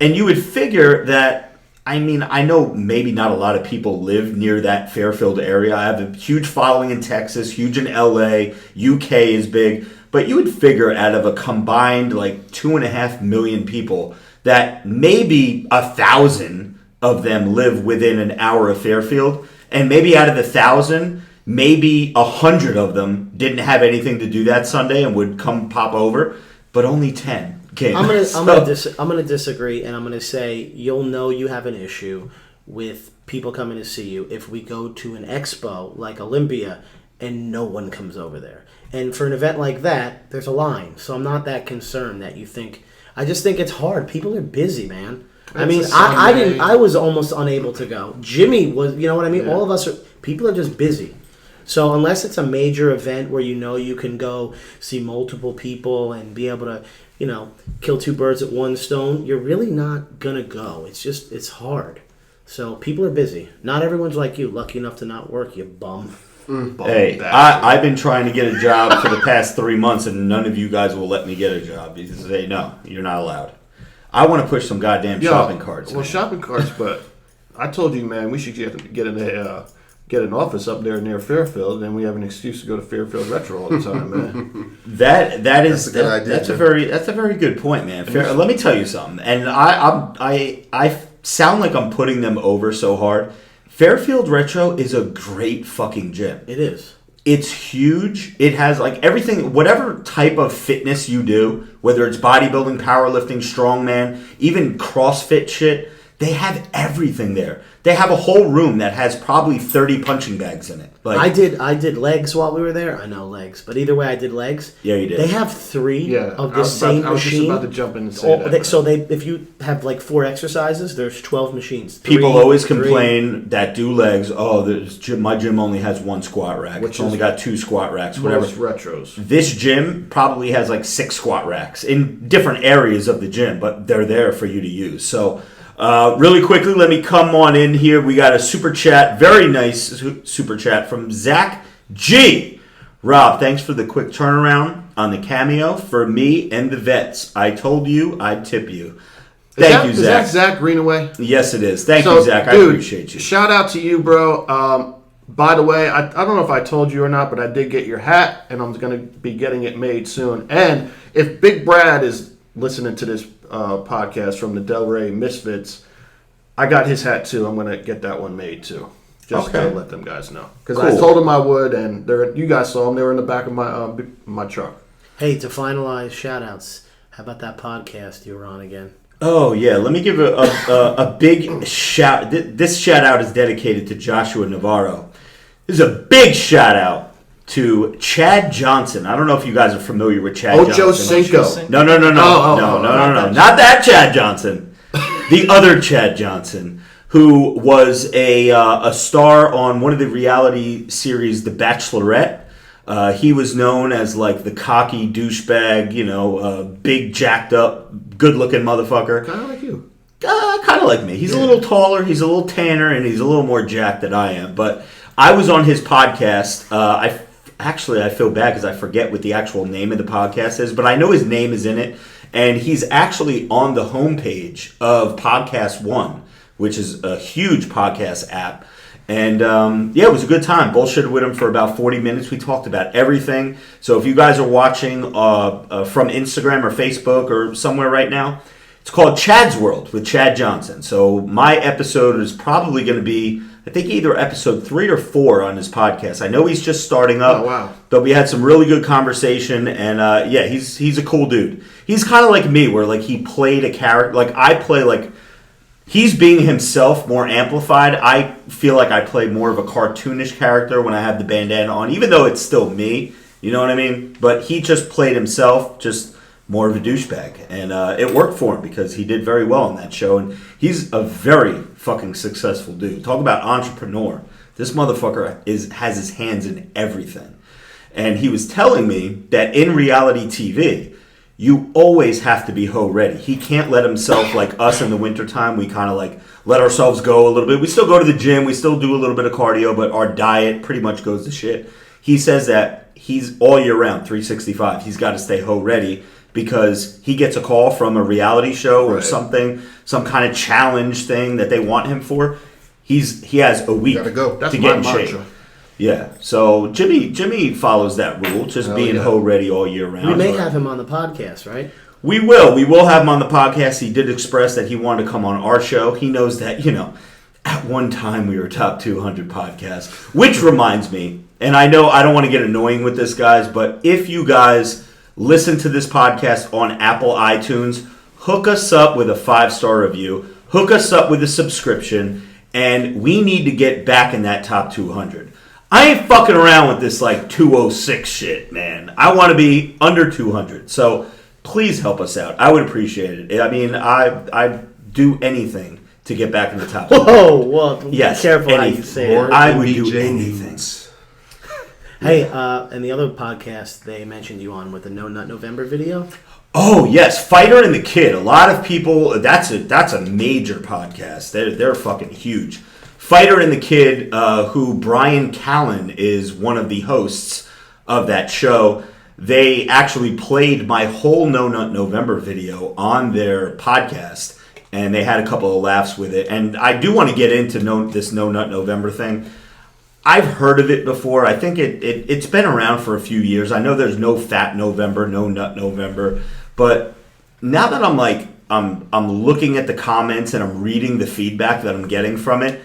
And you would figure that, I know maybe not a lot of people live near that Fairfield area. I have a huge following in Texas, huge in LA, UK is big. But you would figure out of a combined like 2.5 million people that maybe 1,000 of them live within an hour of Fairfield, and maybe out of the 1,000, maybe 100 of them didn't have anything to do that Sunday and would come pop over, but only 10 came. I'm gonna disagree, and I'm gonna say you'll know you have an issue with people coming to see you if we go to an expo like Olympia and no one comes over there. And for an event like that, there's a line, so I'm not that concerned that you think. I just think it's hard. People are busy, man. I was almost unable to go. Jimmy was, you know what I mean? Yeah. All of us people are just busy. So unless it's a major event where you can go see multiple people and be able to, kill 2 birds at one stone, you're really not going to go. It's hard. So people are busy. Not everyone's like you, lucky enough to not work, you bum. Hey, I've been trying to get a job for the past 3 months, and none of you guys will let me get a job. You say, no, you're not allowed. I want to push some goddamn shopping carts. Well, shopping carts, but I told you, man, we should get an office up there near Fairfield, and we have an excuse to go to Fairfield Retro all the time, man. That's a very good point, man. Let me tell you something, and I sound like I'm putting them over so hard. Fairfield Retro is a great fucking gym. It is. It's huge. It has like everything, whatever type of fitness you do, whether it's bodybuilding, powerlifting, strongman, even CrossFit shit, they have everything there. They have a whole room that has probably 30 punching bags in it. Like, I did legs while we were there. I know legs, but either way, I did legs. Yeah, you did. They have 3 of this same machine. I was just about to jump in and say that. So if you have like 4 exercises, there's 12 machines. People always complain that do legs. Oh, my gym only has 1 squat rack. It's only got 2 squat racks. Whatever. Retros. This gym probably has like 6 squat racks in different areas of the gym, but they're there for you to use. So. Really quickly, let me come on in here. We got a super chat, very nice super chat from Zach G. Rob, thanks for the quick turnaround on the cameo for me and the vets. I told you I'd tip you. Thank you, Zach. Is that Zach Greenaway? Yes, it is. Thank you, Zach. Dude, I appreciate you. Shout out to you, bro. By the way, I don't know if I told you or not, but I did get your hat, and I'm going to be getting it made soon. And if Big Brad is listening to this podcast from the Del Rey Misfits, I got his hat too. I'm gonna get that one made too, just to let them guys know, because I told them I would, and you guys saw them. They were in the back of my truck. Hey, to finalize shout-outs, how about that podcast you were on again? Oh yeah, let me give a big shout. This shout out is dedicated to Joshua Navarro. This is a big shout out to Chad Johnson. I don't know if you guys are familiar with Chad Ocho Johnson. Cinco. No. Not that Chad Johnson. The other Chad Johnson, who was a star on one of the reality series, The Bachelorette. He was known as like the cocky douchebag, big, jacked up, good-looking motherfucker. Kind of like you. Kind of like me. He's a little taller, he's a little tanner, and he's a little more jacked than I am. But I was on his podcast. I feel bad because I forget what the actual name of the podcast is, but I know his name is in it, and he's actually on the homepage of Podcast One, which is a huge podcast app. And it was a good time. Bullshitted with him for about 40 minutes. We talked about everything. So if you guys are watching from Instagram or Facebook or somewhere right now, it's called Chad's World with Chad Johnson. So my episode is probably going to be, I think, either episode 3 or 4 on his podcast. I know he's just starting up. Oh, wow. But we had some really good conversation, and he's a cool dude. He's kind of like me, where like he played a character. Like I play like he's being himself more amplified. I feel like I play more of a cartoonish character when I have the bandana on, even though it's still me. You know what I mean? But he just played himself, just more of a douchebag, and it worked for him because he did very well on that show, and he's a very fucking successful dude. Talk about entrepreneur. This motherfucker has his hands in everything, and he was telling me that in reality TV, you always have to be hoe ready. He can't let himself, like us in the wintertime, we kind of like let ourselves go a little bit. We still go to the gym, we still do a little bit of cardio, but our diet pretty much goes to shit. He says that he's all year round, 365. He's got to stay hoe ready, because he gets a call from a reality show or something, some kind of challenge thing that they want him for. He has a week to get in shape. Yeah, so Jimmy follows that rule, just being hoe ready all year round. We may have him on the podcast, right? We will have him on the podcast. He did express that he wanted to come on our show. He knows that, at one time we were top 200 podcast, which reminds me, and I know I don't want to get annoying with this, guys, but if you guys listen to this podcast on Apple iTunes, hook us up with a 5-star review, hook us up with a subscription, and we need to get back in that top 200. I ain't fucking around with this like 206 shit, man. I want to be under 200. So please help us out. I would appreciate it. I mean, I'd do anything to get back in the top 200. Whoa, well, yes, be careful how you say it. I would do anything. Hey, and the other podcast they mentioned you on with the No Nut November video. Oh yes, Fighter and the Kid. A lot of people. That's a major podcast. They're fucking huge. Fighter and the Kid, who Brian Callen is one of the hosts of that show, they actually played my whole No Nut November video on their podcast, and they had a couple of laughs with it. And I do want to get into this No Nut November thing. I've heard of it before. I think it's been around for a few years. I know there's no Fat November, no Nut November, but now that I'm looking at the comments and I'm reading the feedback that I'm getting from it,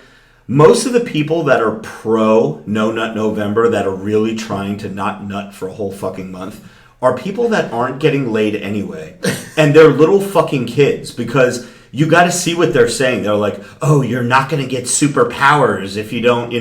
most of the people that are pro No Nut November, that are really trying to not nut for a whole fucking month, are people that aren't getting laid anyway. And they're little fucking kids, because you got to see what they're saying. They're like, oh, you're not going to get superpowers if you don't,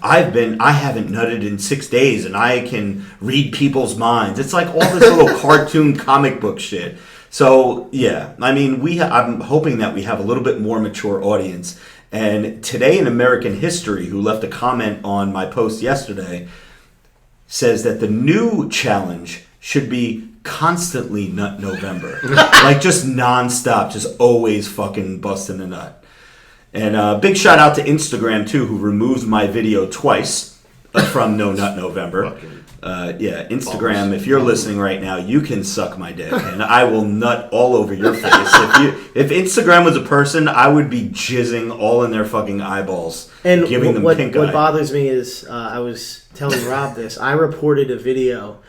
I haven't nutted in 6 days and I can read people's minds. It's like all this little cartoon comic book shit. So, yeah, I mean, I'm hoping that we have a little bit more mature audience. And Today in American History, who left a comment on my post yesterday, says that the new challenge should be constantly Nut November. Like, just nonstop, just always fucking busting a nut. And big shout out to Instagram, too, who removed my video twice from No Nut November. Yeah, Instagram, if you're listening right now, you can suck my dick, and I will nut all over your face. If Instagram was a person, I would be jizzing all in their fucking eyeballs, and giving them pink eye. What bothers me is, I was telling Rob this, I reported a video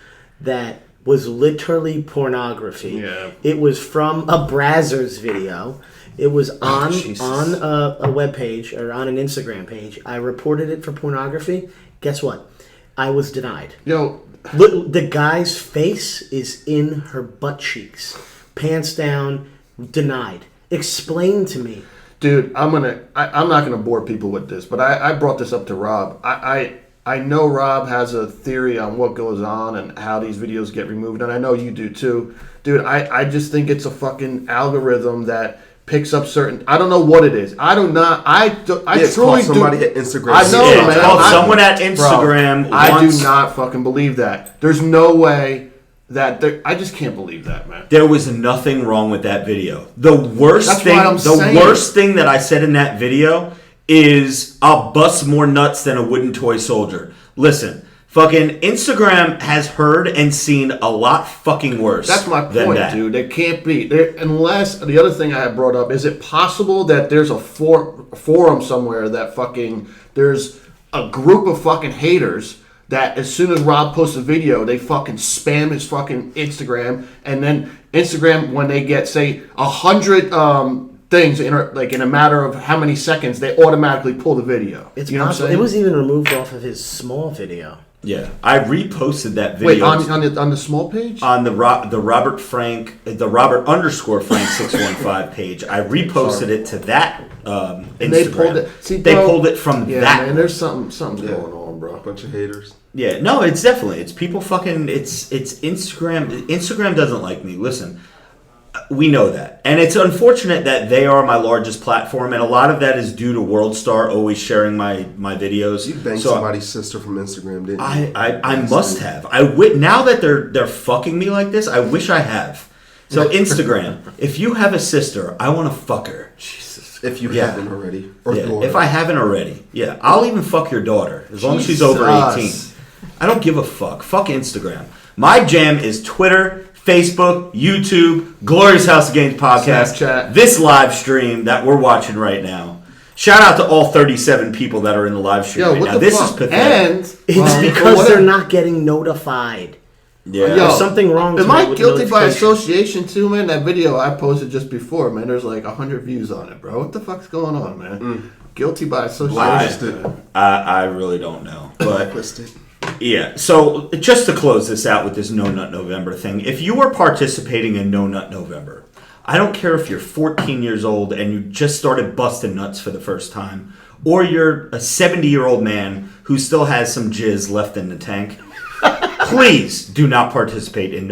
that was literally pornography. Yeah. It was from a Brazzers video. It was on a web page, or on an Instagram page. I reported it for pornography. Guess what? I was denied. Yo, the guy's face is in her butt cheeks, pants down, denied. Explain to me, dude. I'm not gonna bore people with this, but I brought this up to Rob. I know Rob has a theory on what goes on and how these videos get removed, and I know you do too, dude. I just think it's a fucking algorithm that picks up certain. I don't know what it is. I truly do. Somebody at Instagram. I know, yeah, man. Someone at Instagram. Bro, I do not fucking believe that. There's no way that. I just can't believe that, man. There was nothing wrong with that video. The worst thing that I said in that video is, I'll bust more nuts than a wooden toy soldier. Listen. Fucking Instagram has heard and seen a lot fucking worse. That's my point, dude. They can't be. Unless, the other thing I had brought up, is it possible that there's a forum somewhere that fucking, there's a group of fucking haters that as soon as Rob posts a video, they fucking spam his fucking Instagram, and then Instagram, when they get, say, 100 things in a matter of how many seconds, they automatically pull the video. It's possible. It was even removed off of his small video. Yeah, I reposted that video. Wait, on the small page? On the Robert Frank, the Robert _Frank 615 page. I reposted it to that Instagram. And they pulled it. See, they pulled it from that. Yeah, man, there's something's going on, bro. A bunch of haters. Yeah, no, it's people fucking. It's Instagram. Instagram doesn't like me. Listen. We know that. And it's unfortunate that they are my largest platform, and a lot of that is due to WorldStar always sharing my videos. You banged somebody's sister from Instagram, didn't you? I must have. Now that they're fucking me like this, I wish I have. So Instagram, if you have a sister, I want to fuck her. Jesus. If you haven't already. Or daughter. If I haven't already. Yeah, I'll even fuck your daughter, as long as she's over 18. I don't give a fuck. Fuck Instagram. My jam is Twitter, Facebook, YouTube, Glorious House of Gainz podcast, Snapchat. This live stream that we're watching right now. Shout out to all 37 people that are in the live stream right now. This is pathetic. And it's because they're not getting notified. Yeah. There's something wrong. Am I guilty by association too, man? That video I posted just before, man, there's like 100 views on it, bro. What the fuck's going on, man? Guilty by association. I really don't know. But yeah, so just to close this out with this No Nut November thing, if you are participating in No Nut November, I don't care if you're 14 years old and you just started busting nuts for the first time, or you're a 70-year-old man who still has some jizz left in the tank, please do not participate in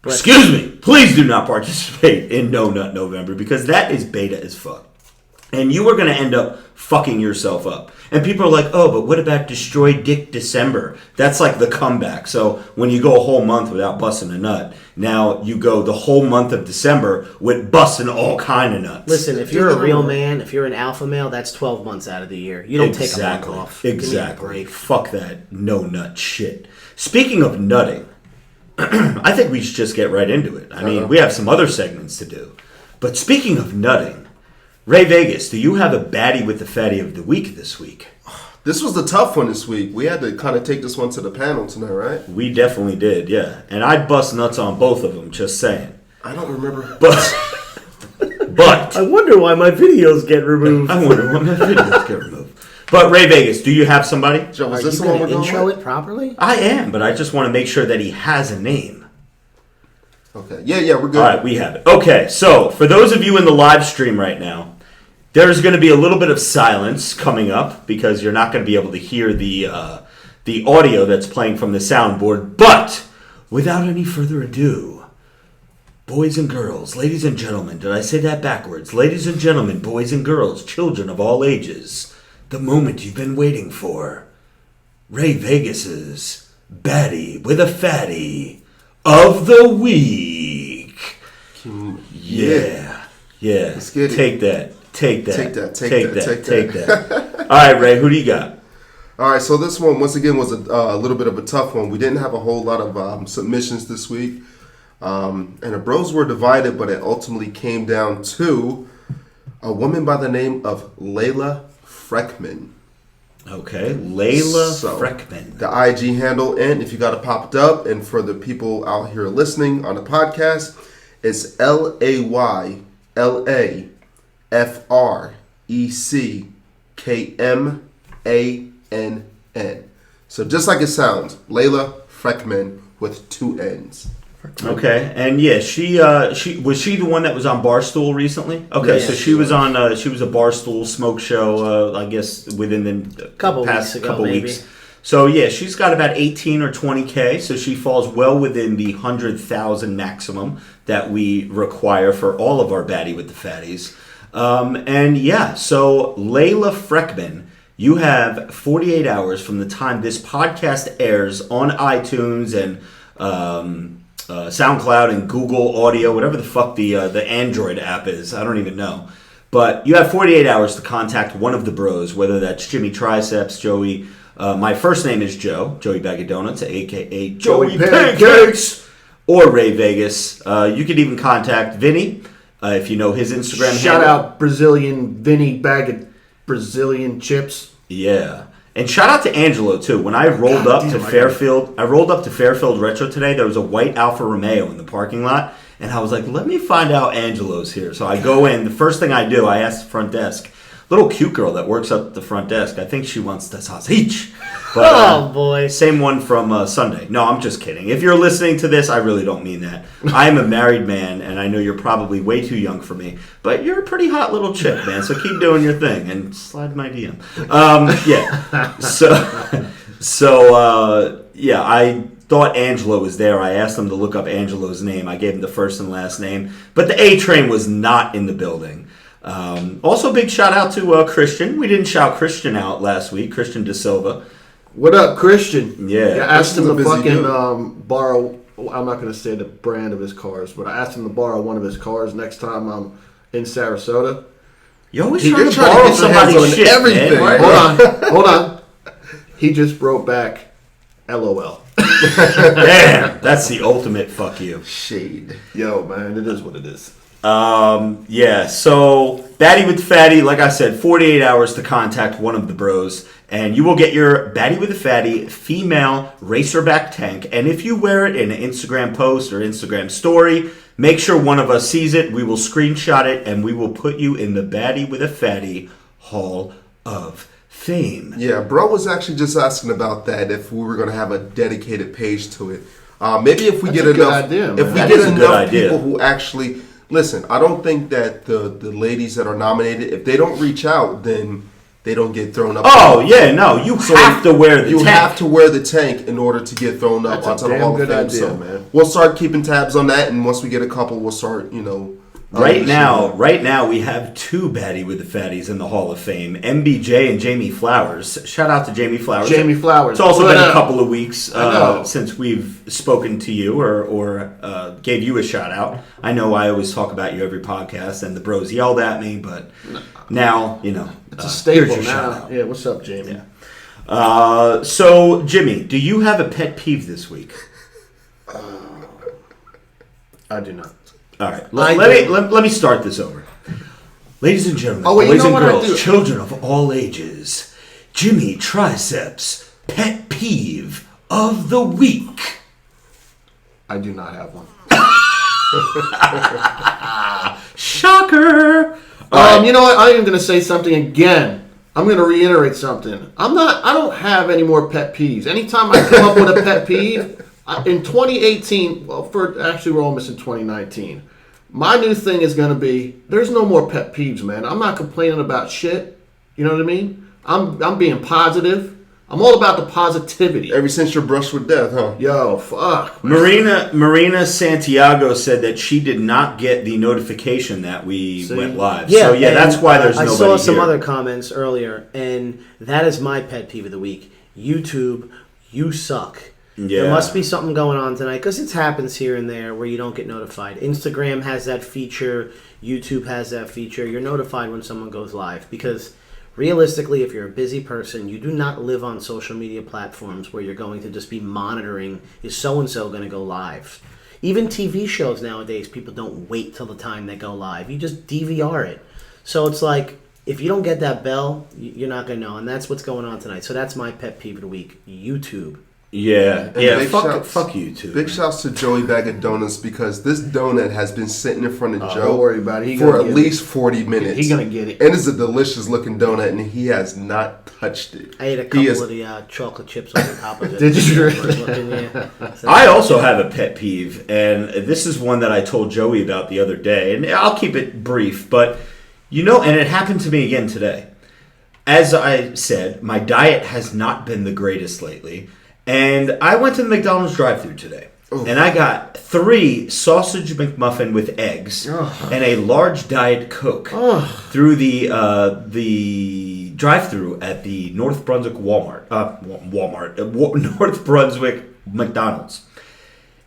Excuse me. Please do not participate in No Nut November, because that is beta as fuck. And you are going to end up fucking yourself up. And people are like, oh, but what about Destroy Dick December? That's like the comeback. So when you go a whole month without busting a nut, now you go the whole month of December with busting all kind of nuts. Listen, if you're a real man, if you're an alpha male, that's 12 months out of the year. You don't take a month off. Exactly. Fuck that no nut shit. Speaking of nutting, I think we should just get right into it. I mean, we have some other segments to do. But speaking of nutting, Ray Vegas, do you have a baddie with the fatty of the week this week? This was the tough one this week. We had to kind of take this one to the panel tonight, right? We definitely did, yeah. And I'd bust nuts on both of them, just saying. I don't remember. But I wonder why my videos get removed. I wonder why my videos get removed. But Ray Vegas, do you have somebody? Joe, Are is this you the one going we're to intro going it properly? I am, but I just want to make sure that he has a name. Okay. Yeah, we're good. All right, we have it. Okay, so for those of you in the live stream right now, there's going to be a little bit of silence coming up because you're not going to be able to hear the audio that's playing from the soundboard. But without any further ado, boys and girls, ladies and gentlemen, did I say that backwards? Ladies and gentlemen, boys and girls, children of all ages, the moment you've been waiting for. Ray Vegas's Baddie with a Fatty of the Week. Yeah. Let's get it. Take that. Take that. All right, Ray, who do you got? All right, so this one, once again, was a little bit of a tough one. We didn't have a whole lot of submissions this week. And the bros were divided, but it ultimately came down to a woman by the name of Layla Freckman. Okay, Layla Freckman. The IG handle, and if you got it popped up, and for the people out here listening on the podcast, it's LaylaFreckmann. So just like it sounds, Layla Freckman with 2 N's. Okay, and yeah, she was she the one that was on Barstool recently? Okay, Yeah, so she was on she was a Barstool smoke show, I guess within the past couple weeks. So yeah, she's got about 18 or 20K, so she falls well within the 100,000 maximum that we require for all of our Baddie with the Fatties. And yeah, so Layla Freckman, you have 48 hours from the time this podcast airs on iTunes and SoundCloud and Google Audio, whatever the fuck the Android app is. I don't even know. But you have 48 hours to contact one of the bros, whether that's Jimmy Triceps, Joey. My first name is Joey Bag of Donuts, a.k.a. Joey Pancakes, or Ray Vegas. You could even contact Vinny if you know his Instagram Shout handle. out Brazilian Vinny Bag of Brazilian chips. Yeah. And shout out to Angelo too. When I rolled up to Fairfield Retro today, there was a white Alfa Romeo in the parking lot, and I was like, let me find out Angelo's here. So I go in. The first thing I do, I ask the front desk, little cute girl that works up at the front desk. I think she wants the sausage. But, oh boy. Same one from Sunday. No, I'm just kidding. If you're listening to this, I really don't mean that. I am a married man, and I know you're probably way too young for me, but you're a pretty hot little chick, man. So keep doing your thing and slide my DM. Yeah. So I thought Angelo was there. I asked them to look up Angelo's name. I gave him the first and last name, but the A train was not in the building. Also, big shout out to Christian. We didn't shout Christian out last week. Christian De Silva. What up, Christian? Yeah. I asked him to fucking dude. borrow. I'm not going to say the brand of his cars, but I asked him to borrow one of his cars next time I'm in Sarasota. You always You're trying to trying to borrow get your hands somebody's on shit, everything. man. Hold on. He just wrote back, LOL. Damn, that's the ultimate fuck you. Shade. Yo, man, it is what it is. Yeah, so Baddie with the Fatty, like I said, 48 hours to contact one of the bros, and you will get your Baddie with the Fatty female racerback tank. And if you wear it in an Instagram post or Instagram story, make sure one of us sees it. We will screenshot it, and we will put you in the Baddie with a Fatty Hall of Fame. Yeah, bro was actually just asking about that, if we were going to have a dedicated page to it. Maybe if we That's get a good enough, idea, man. if we That get is a good enough idea. people who actually listen. I don't think that the ladies that are nominated, if they don't reach out, then they don't get thrown up. Oh, yeah, no, you have to wear the You tank. have to wear the tank in order to get thrown up That's a onto the damn Hall of good Fame. idea, So man. we'll start keeping tabs on that, and once we get a couple, we'll start, Right now we have two Baddie with the Fatties in the Hall of Fame, MBJ and Jamie Flowers. Shout out to Jamie Flowers. Jamie Flowers. It's also been a couple of weeks since we've spoken to you or gave you a shout out. I know I always talk about you every podcast, and the bros yelled at me, but now it's a staple here's your now. shout out. Yeah, what's up, Jamie? Yeah. So Jimmy, do you have a pet peeve this week? I do not. All right, let me start this over. Ladies and gentlemen, boys and girls, children of all ages, Jimmy Triceps pet peeve of the week. I do not have one. Shocker! You know what? I am going to say something again. I'm going to reiterate something. I don't have any more pet peeves. Anytime I come up with a pet peeve, in 2018, we're almost in 2019. My new thing is going to be, there's no more pet peeves, man. I'm not complaining about shit. You know what I mean? I'm being positive. I'm all about the positivity. Ever since your brush with death, huh? Yo, fuck. Marina Santiago said that she did not get the notification that we went live. Yeah, so that's why there's nobody here. I saw some other comments earlier, and that is my pet peeve of the week. YouTube, you suck. Yeah. There must be something going on tonight, because it happens here and there where you don't get notified. Instagram has that feature. YouTube has that feature. You're notified when someone goes live, because realistically, if you're a busy person, you do not live on social media platforms where you're going to just be monitoring, is so-and-so going to go live? Even TV shows nowadays, people don't wait till the time they go live. You just DVR it. So it's like, if you don't get that bell, you're not going to know. And that's what's going on tonight. So that's my pet peeve of the week. YouTube. Yeah. Fuck you too. Big shouts to Joey Bag of Donuts, because this donut has been sitting in front of Joe don't worry about it. for at least 40 minutes. He's going to get it. And it's a delicious looking donut, and he has not touched it. I ate a couple of the chocolate chips on the top of it. Did you really? I also have a pet peeve, and this is one that I told Joey about the other day, and I'll keep it brief, but and it happened to me again today. As I said, my diet has not been the greatest lately. And I went to the McDonald's drive-thru today, and I got 3 sausage McMuffin with eggs and a large Diet Coke through the drive-thru at the North Brunswick North Brunswick McDonald's.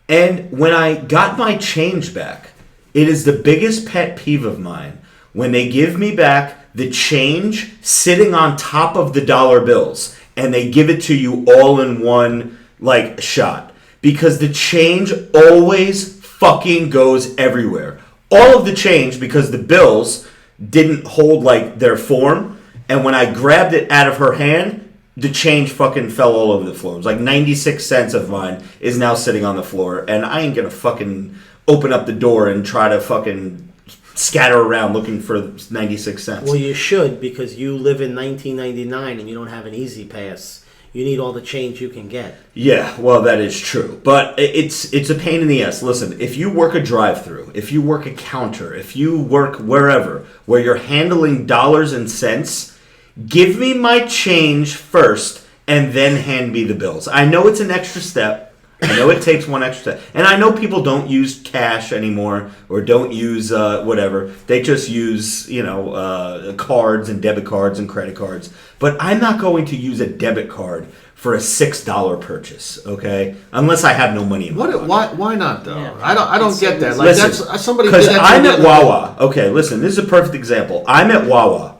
And when I got my change back, it is the biggest pet peeve of mine when they give me back the change sitting on top of the dollar bills. And they give it to you all in one, shot. Because the change always fucking goes everywhere. All of the change, because the bills didn't hold, their form. And when I grabbed it out of her hand, the change fucking fell all over the floor. It was 96 cents of mine is now sitting on the floor. And I ain't gonna fucking open up the door and try to fucking scatter around looking for 96 cents. Well, you should, because you live in 1999 and you don't have an Easy Pass. You need all the change you can get. Yeah, well, that is true. But it's a pain in the ass. Listen, if you work a drive-thru, if you work a counter, if you work wherever where you're handling dollars and cents, give me my change first and then hand me the bills. I know it's an extra step. I know it takes one extra, and I know people don't use cash anymore or don't use whatever. They just use cards and debit cards and credit cards. But I'm not going to use a debit card for a $6 purchase, okay? Unless I have no money in my pocket. Why not though? Yeah. I don't get that. Listen, that's somebody. Because I'm at Wawa. Okay, listen. This is a perfect example. I'm at Wawa.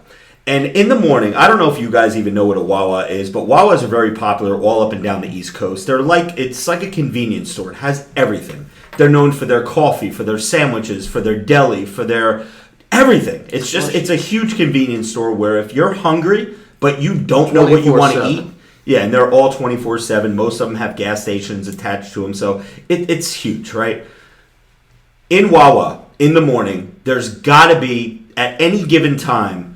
And in the morning, I don't know if you guys even know what a Wawa is, but Wawas are very popular all up and down the East Coast. It's like a convenience store. It has everything. They're known for their coffee, for their sandwiches, for their deli, for their everything. It's a huge convenience store where if you're hungry, but you don't know what you want to eat, and they're all 24/7. Most of them have gas stations attached to them, so it's huge, right? In Wawa, in the morning, there's got to be, at any given time,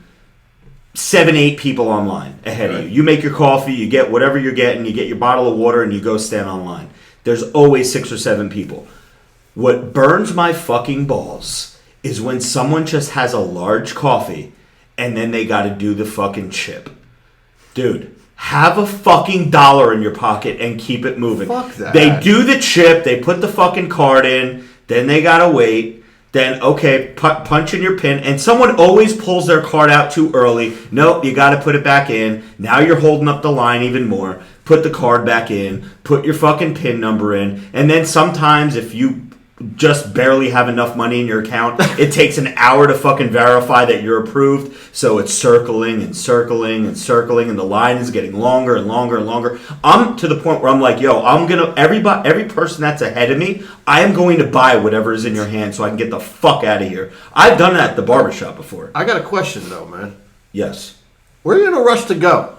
7-8 people online ahead of you. You make your coffee, you get whatever you're getting, you get your bottle of water, and you go stand online. There's always 6 or 7 people. What burns my fucking balls is when someone just has a large coffee and then they got to do the fucking chip. Dude, have a fucking dollar in your pocket and keep it moving. Fuck that. They do the chip, they put the fucking card in, then they got to wait. then okay, punch in your PIN, and someone always pulls their card out too early. Nope, you got to put it back in. Now you're holding up the line even more. Put the card back in. Put your fucking PIN number in. And then sometimes if you just barely have enough money in your account, it takes an hour to fucking verify that you're approved. So it's circling and circling and circling, and the line is getting longer and longer and longer. I'm to the point where I'm like, yo, every person that's ahead of me, I am going to buy whatever is in your hand so I can get the fuck out of here. I've done that at the barbershop before. I got a question though, man. Yes. Where are you in a rush to go?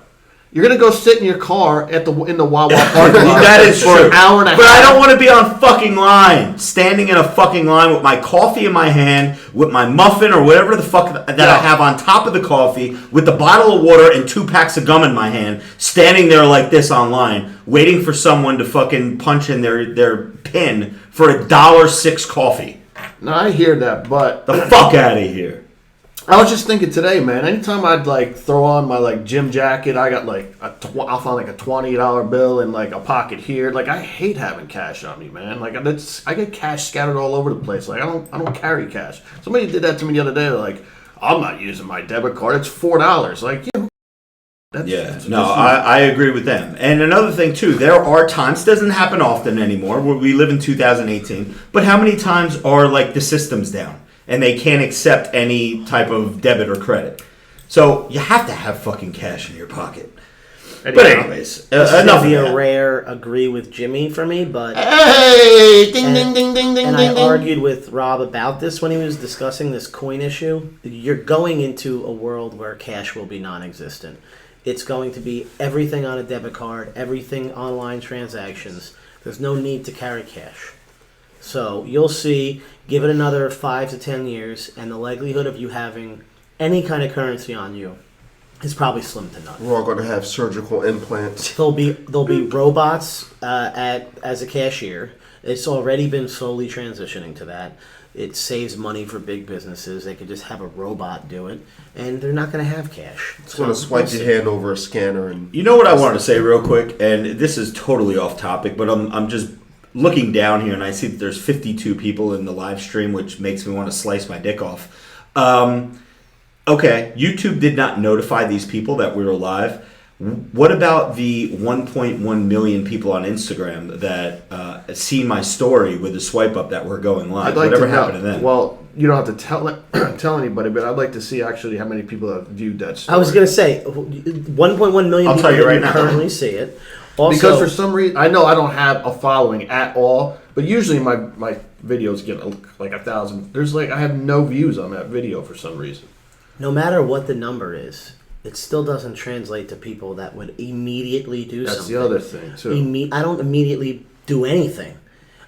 You're gonna go sit in your car in the Wawa parking lot. That is for true. An hour and a half. But I don't want to be on fucking line, standing in a fucking line with my coffee in my hand, with my muffin or whatever the fuck that I have on top of the coffee, with the bottle of water and 2 packs of gum in my hand, standing there like this online, waiting for someone to fucking punch in their PIN for $1.06 coffee. No, I hear that, but The fuck out of here. I was just thinking today, man. Anytime I'd like throw on my like gym jacket, I got like I'll find like a $20 bill in like a pocket here. Like I hate having cash on me, man. Like I get cash scattered all over the place. Like I don't carry cash. Somebody did that to me the other day. They're like, I'm not using my debit card. It's $4. Like I agree with them. And another thing too, there are times, doesn't happen often anymore. We live in 2018, but how many times are like the system's down and they can't accept any type of debit or credit? So you have to have fucking cash in your pocket. But anyways, enough. Be a rare agree with Jimmy for me, but hey, ding ding ding ding ding. And ding, I ding. argued with Rob about this when he was discussing this coin issue. You're going into a world where cash will be non-existent. It's going to be everything on a debit card, everything online transactions. There's no need to carry cash. So you'll see, give it another 5 to 10 years, and the likelihood of you having any kind of currency on you is probably slim to none. We're all going to have surgical implants. There'll be robots as a cashier. It's already been slowly transitioning to that. It saves money for big businesses. They could just have a robot do it, and they're not going to have cash. It's going to swipe your hand over a scanner. And you know what I wanted to say real quick, and this is totally off topic, but I'm just looking down here, and I see that there's 52 people in the live stream, which makes me want to slice my dick off. Okay, YouTube did not notify these people that we were live. What about the 1.1 million people on Instagram that see my story with the swipe up that we're going live? Whatever happened to them? Well, you don't have to tell anybody, but I'd like to see actually how many people have viewed that story. I was going to say 1.1 million I'll people tell you right now. currently see it. Also, because for some reason, I know I don't have a following at all, but usually my videos get like 1,000. I have no views on that video for some reason. No matter what the number is, it still doesn't translate to people that would immediately do something. That's the other thing, too. I don't immediately do anything.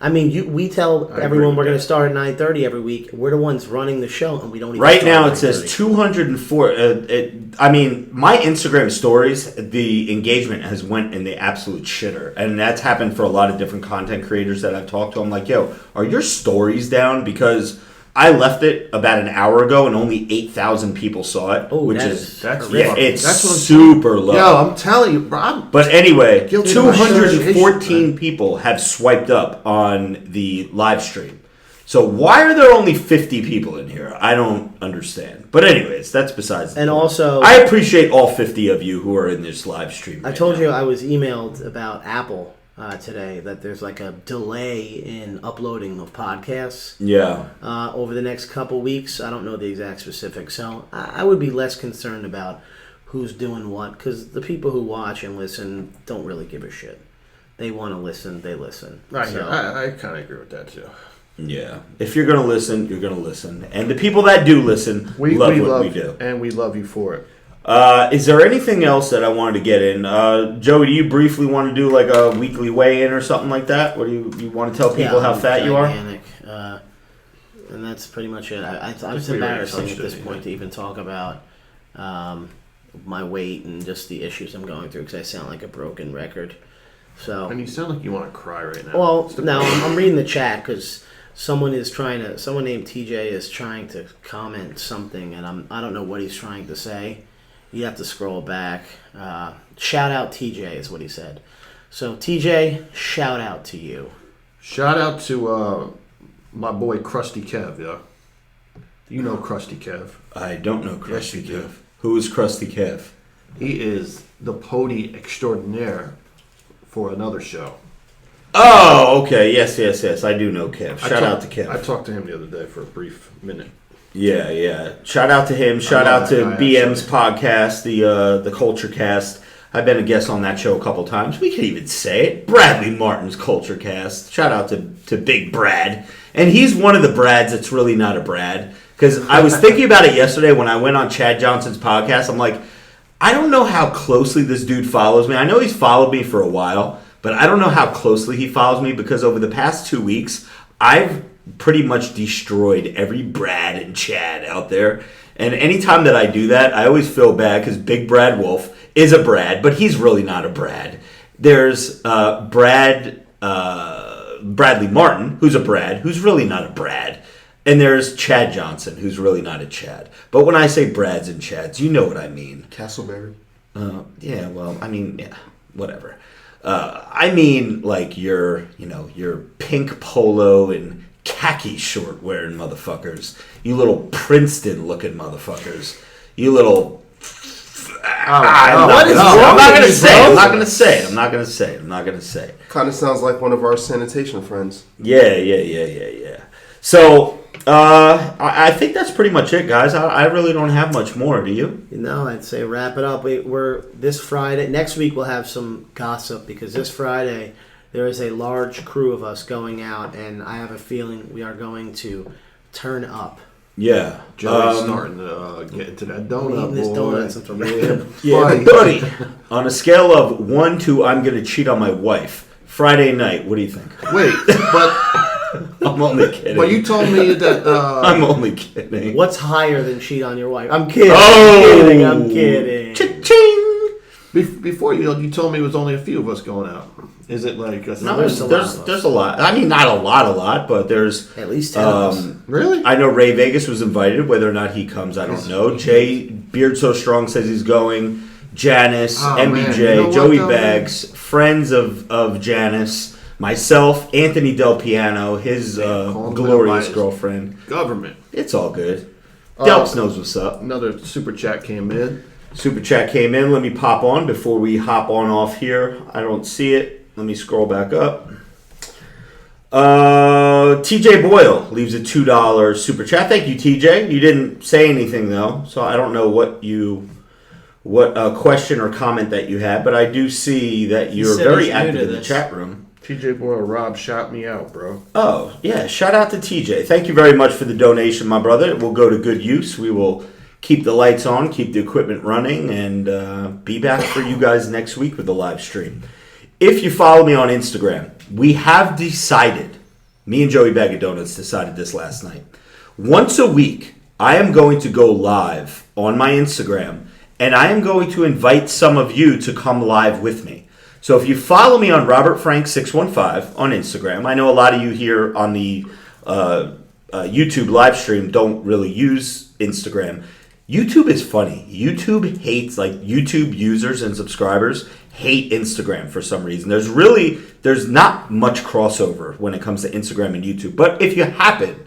I mean, we tell everyone we're going to start at 9:30 every week. We're the ones running the show, and we don't even Right start now at it says 9:30. 204. I mean, my Instagram stories, the engagement has went in the absolute shitter. And that's happened for a lot of different content creators that I've talked to. I'm like, yo, are your stories down? Because I left it about an hour ago and only 8,000 people saw it, it's super low. Yo, I'm telling you, bro. But anyway, Guilty 214 people have swiped up on the live stream. So why are there only 50 people in here? I don't understand. But anyways, that's besides the And point. also, I appreciate all 50 of you who are in this live stream. I told you I was emailed about Apple today that there's like a delay in uploading of podcasts. Yeah. Over the next couple weeks. I don't know the exact specifics. So I would be less concerned about who's doing what, because the people who watch and listen don't really give a shit. They want to listen, they listen. I So, kind of agree with that, too. Yeah. If you're going to listen, you're going to listen. And the people that do listen we love what love we do. And we love you for it. Is there anything else that I wanted to get in? Joey, do you briefly want to do like a weekly weigh-in or something like that? What do you want to tell people how fat you are? And that's pretty much it. It's embarrassing at this point to even talk about my weight and just the issues I'm going through because I sound like a broken record. So. And you sound like you want to cry right now. Well, no, I'm reading the chat because someone named TJ is trying to comment something, and I don't know what he's trying to say. You have to scroll back. Shout out TJ is what he said. So TJ, shout out to you. Shout out to my boy Krusty Kev, yeah. You know Krusty Kev. I don't know Krusty Yes, you Kev. Who is Krusty Kev? He is the pody extraordinaire for another show. Oh, okay. Yes. I do know Kev. Shout out to Kev. I talked to him the other day for a brief minute. Yeah. Shout out to him. Shout out to BM's podcast, the Culture Cast. I've been a guest on that show a couple times. We could even say it. Bradley Martin's Culture Cast. Shout out to Big Brad. And he's one of the Brads that's really not a Brad. Because I was thinking about it yesterday when I went on Chad Johnson's podcast. I'm like, I don't know how closely this dude follows me. I know he's followed me for a while, but I don't know how closely he follows me because over the past 2 weeks, I've pretty much destroyed every Brad and Chad out there. And anytime that I do that, I always feel bad because Big Brad Wolf is a Brad, but he's really not a Brad. There's Bradley Martin, who's a Brad, who's really not a Brad. And there's Chad Johnson, who's really not a Chad. But when I say Brads and Chads, you know what I mean. Castleberry. Yeah, well, I mean, yeah, whatever. I mean, like your pink polo and khaki short wearing motherfuckers. You little Princeton looking motherfuckers. You little. I'm not gonna say it. Kind of sounds like one of our sanitation friends. Yeah. So, I think that's pretty much it, guys. I really don't have much more. Do you? No, I'd say wrap it up. We're this Friday. Next week we'll have some gossip because this Friday there is a large crew of us going out, and I have a feeling we are going to turn up. Yeah. Joey's starting to get into that donut, eating this donut since we're back. Yeah, buddy. On a scale of 1 to I'm going to cheat on my wife, Friday night, what do you think? Wait, but... I'm only kidding. But you told me that... I'm only kidding. What's higher than cheat on your wife? I'm kidding. Oh! I'm kidding. Cha-ching! Before you told me it was only a few of us going out. Is it like... No, there's a lot. I mean, not a lot, but there's... At least 10 of us. Really? I know Ray Vegas was invited. Whether or not he comes, I don't know. Jay, Beard So Strong says he's going. Janice, MBJ, you know Joey what, Bags, friends of Janice, myself, Anthony Del Piano, his glorious girlfriend. Government. It's all good. Delps knows what's up. Another super chat came in. Super chat came in. Let me pop on before we hop on off here. I don't see it. Let me scroll back up. TJ Boyle leaves a $2 super chat. Thank you, TJ. You didn't say anything though, so I don't know what question or comment that you had, but I do see that you're very active in the chat room. TJ Boyle, Rob, shout me out, bro. Oh, yeah. Shout out to TJ. Thank you very much for the donation, my brother. It will go to good use. We will keep the lights on, keep the equipment running, and be back for you guys next week with the live stream. If you follow me on Instagram, we have decided, me and Joey Bag of Donuts decided this last night, once a week, I am going to go live on my Instagram, and I am going to invite some of you to come live with me. So if you follow me on Robert Frank 615 on Instagram, I know a lot of you here on the YouTube live stream don't really use Instagram. YouTube is funny. YouTube hates, like YouTube users and subscribers hate Instagram for some reason. There's not much crossover when it comes to Instagram and YouTube. But if you happen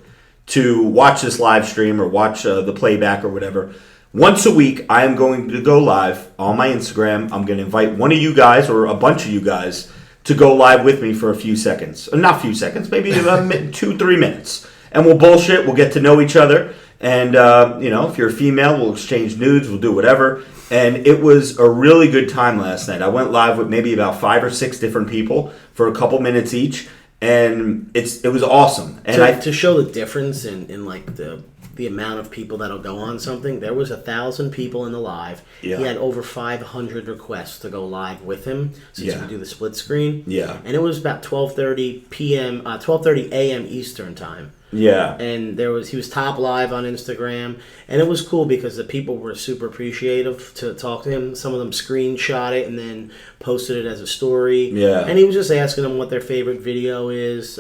to watch this live stream or watch the playback or whatever, once a week I am going to go live on my Instagram. I'm going to invite one of you guys or a bunch of you guys to go live with me for a few seconds. Not a few seconds, maybe 2-3 minutes. And we'll bullshit. We'll get to know each other. And, if you're a female, we'll exchange nudes. We'll do whatever. And it was a really good time last night. I went live with maybe about 5 or 6 different people for a couple minutes each. And it was awesome. And to show the difference in like the amount of people that'll go on something, there was 1,000 people in the live. Yeah. He had over 500 requests to go live with him, so you could do the split screen. Yeah. And it was about 12:30 a.m. Eastern time. Yeah. And he was top live on Instagram, and it was cool because the people were super appreciative to talk to him. Some of them screenshot it and then posted it as a story. Yeah. And he was just asking them what their favorite video is,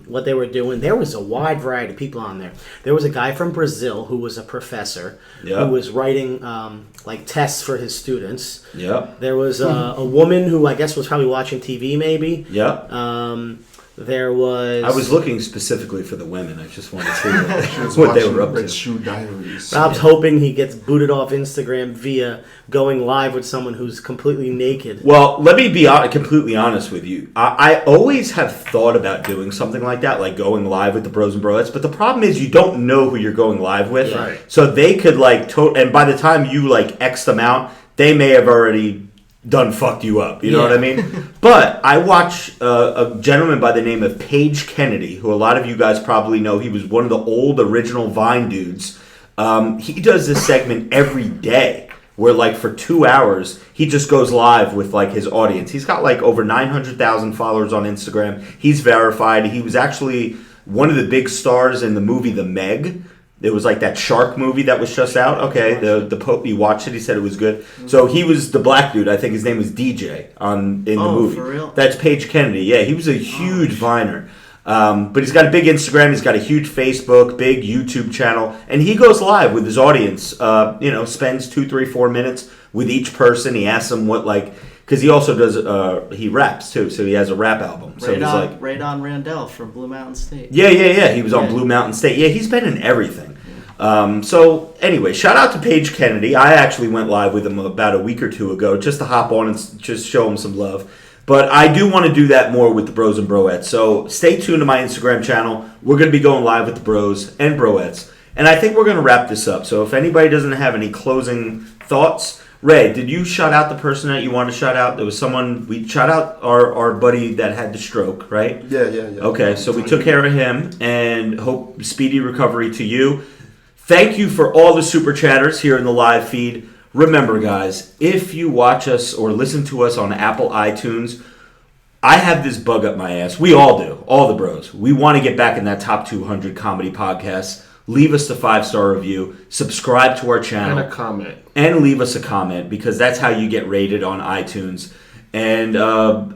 what they were doing. There was a wide variety of people on there. There was a guy from Brazil who was a professor who was writing like tests for his students. Yeah. There was a woman who I guess was probably watching TV maybe. Yeah. There was... I was looking specifically for the women. I just wanted to see what they were up Red to. Shoe Diaries. Rob's hoping he gets booted off Instagram via going live with someone who's completely naked. Well, let me be completely honest with you. I always have thought about doing something like that, like going live with the Bros and Broettes. But the problem is you don't know who you're going live with. Right. So they could and by the time you like X them out, they may have already done fucked you up. You know what I mean? But I watch a gentleman by the name of Paige Kennedy, who a lot of you guys probably know. He was one of the old original Vine dudes. He does this segment every day where like for 2 hours he just goes live with like his audience. He's got like over 900,000 followers on Instagram. He's verified. He was actually one of the big stars in the movie The Meg. It was like that shark movie that was just out. Okay, the Pope, he watched it. He said it was good. So he was the black dude. I think his name was DJ in the movie. For real? That's Paige Kennedy. Yeah, he was a huge Viner. But he's got a big Instagram. He's got a huge Facebook, big YouTube channel, and he goes live with his audience. Spends 2, 3, 4 minutes with each person. He asks them what because he also does he raps too, so he has a rap album. So Radon Randell from Blue Mountain State. Yeah. He was on Blue Mountain State. Yeah, he's been in everything. So anyway, shout out to Paige Kennedy. I actually went live with him about a week or two ago just to hop on and just show him some love. But I do want to do that more with the Bros and Broettes. So stay tuned to my Instagram channel. We're going to be going live with the Bros and Broettes. And I think we're going to wrap this up. So if anybody doesn't have any closing thoughts, Ray, did you shout out the person that you wanted to shout out? There was someone, we shout out our buddy that had the stroke, right? Yeah. Okay, so we took care of him and hope speedy recovery to you. Thank you for all the super chatters here in the live feed. Remember, guys, if you watch us or listen to us on Apple iTunes, I have this bug up my ass. We all do, all the bros. We want to get back in that top 200 comedy podcasts. Leave us the 5-star review. Subscribe to our channel. And a comment. And leave us a comment because that's how you get rated on iTunes. And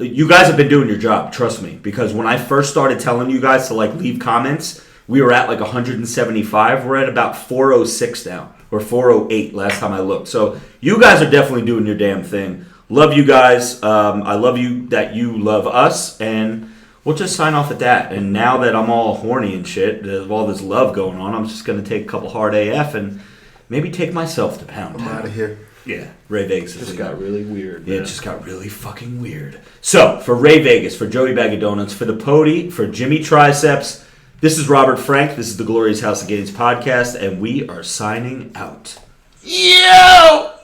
you guys have been doing your job, trust me. Because when I first started telling you guys to leave comments, we were at 175. We're at about 406 now. Or 408 last time I looked. So you guys are definitely doing your damn thing. Love you guys. I love you that you love us. And we'll just sign off at that. And now that I'm all horny and shit, there's all this love going on, I'm just going to take a couple hard AF and maybe take myself to Pound Town. I'm out of here. Yeah, Ray Vegas. It just got really weird. Yeah, it just got really fucking weird. So, for Ray Vegas, for Jody Bag of Donuts, for the Pody, for Jimmy Triceps, this is Robert Frank. This is the Glorious House of Gainz podcast, and we are signing out. Yo!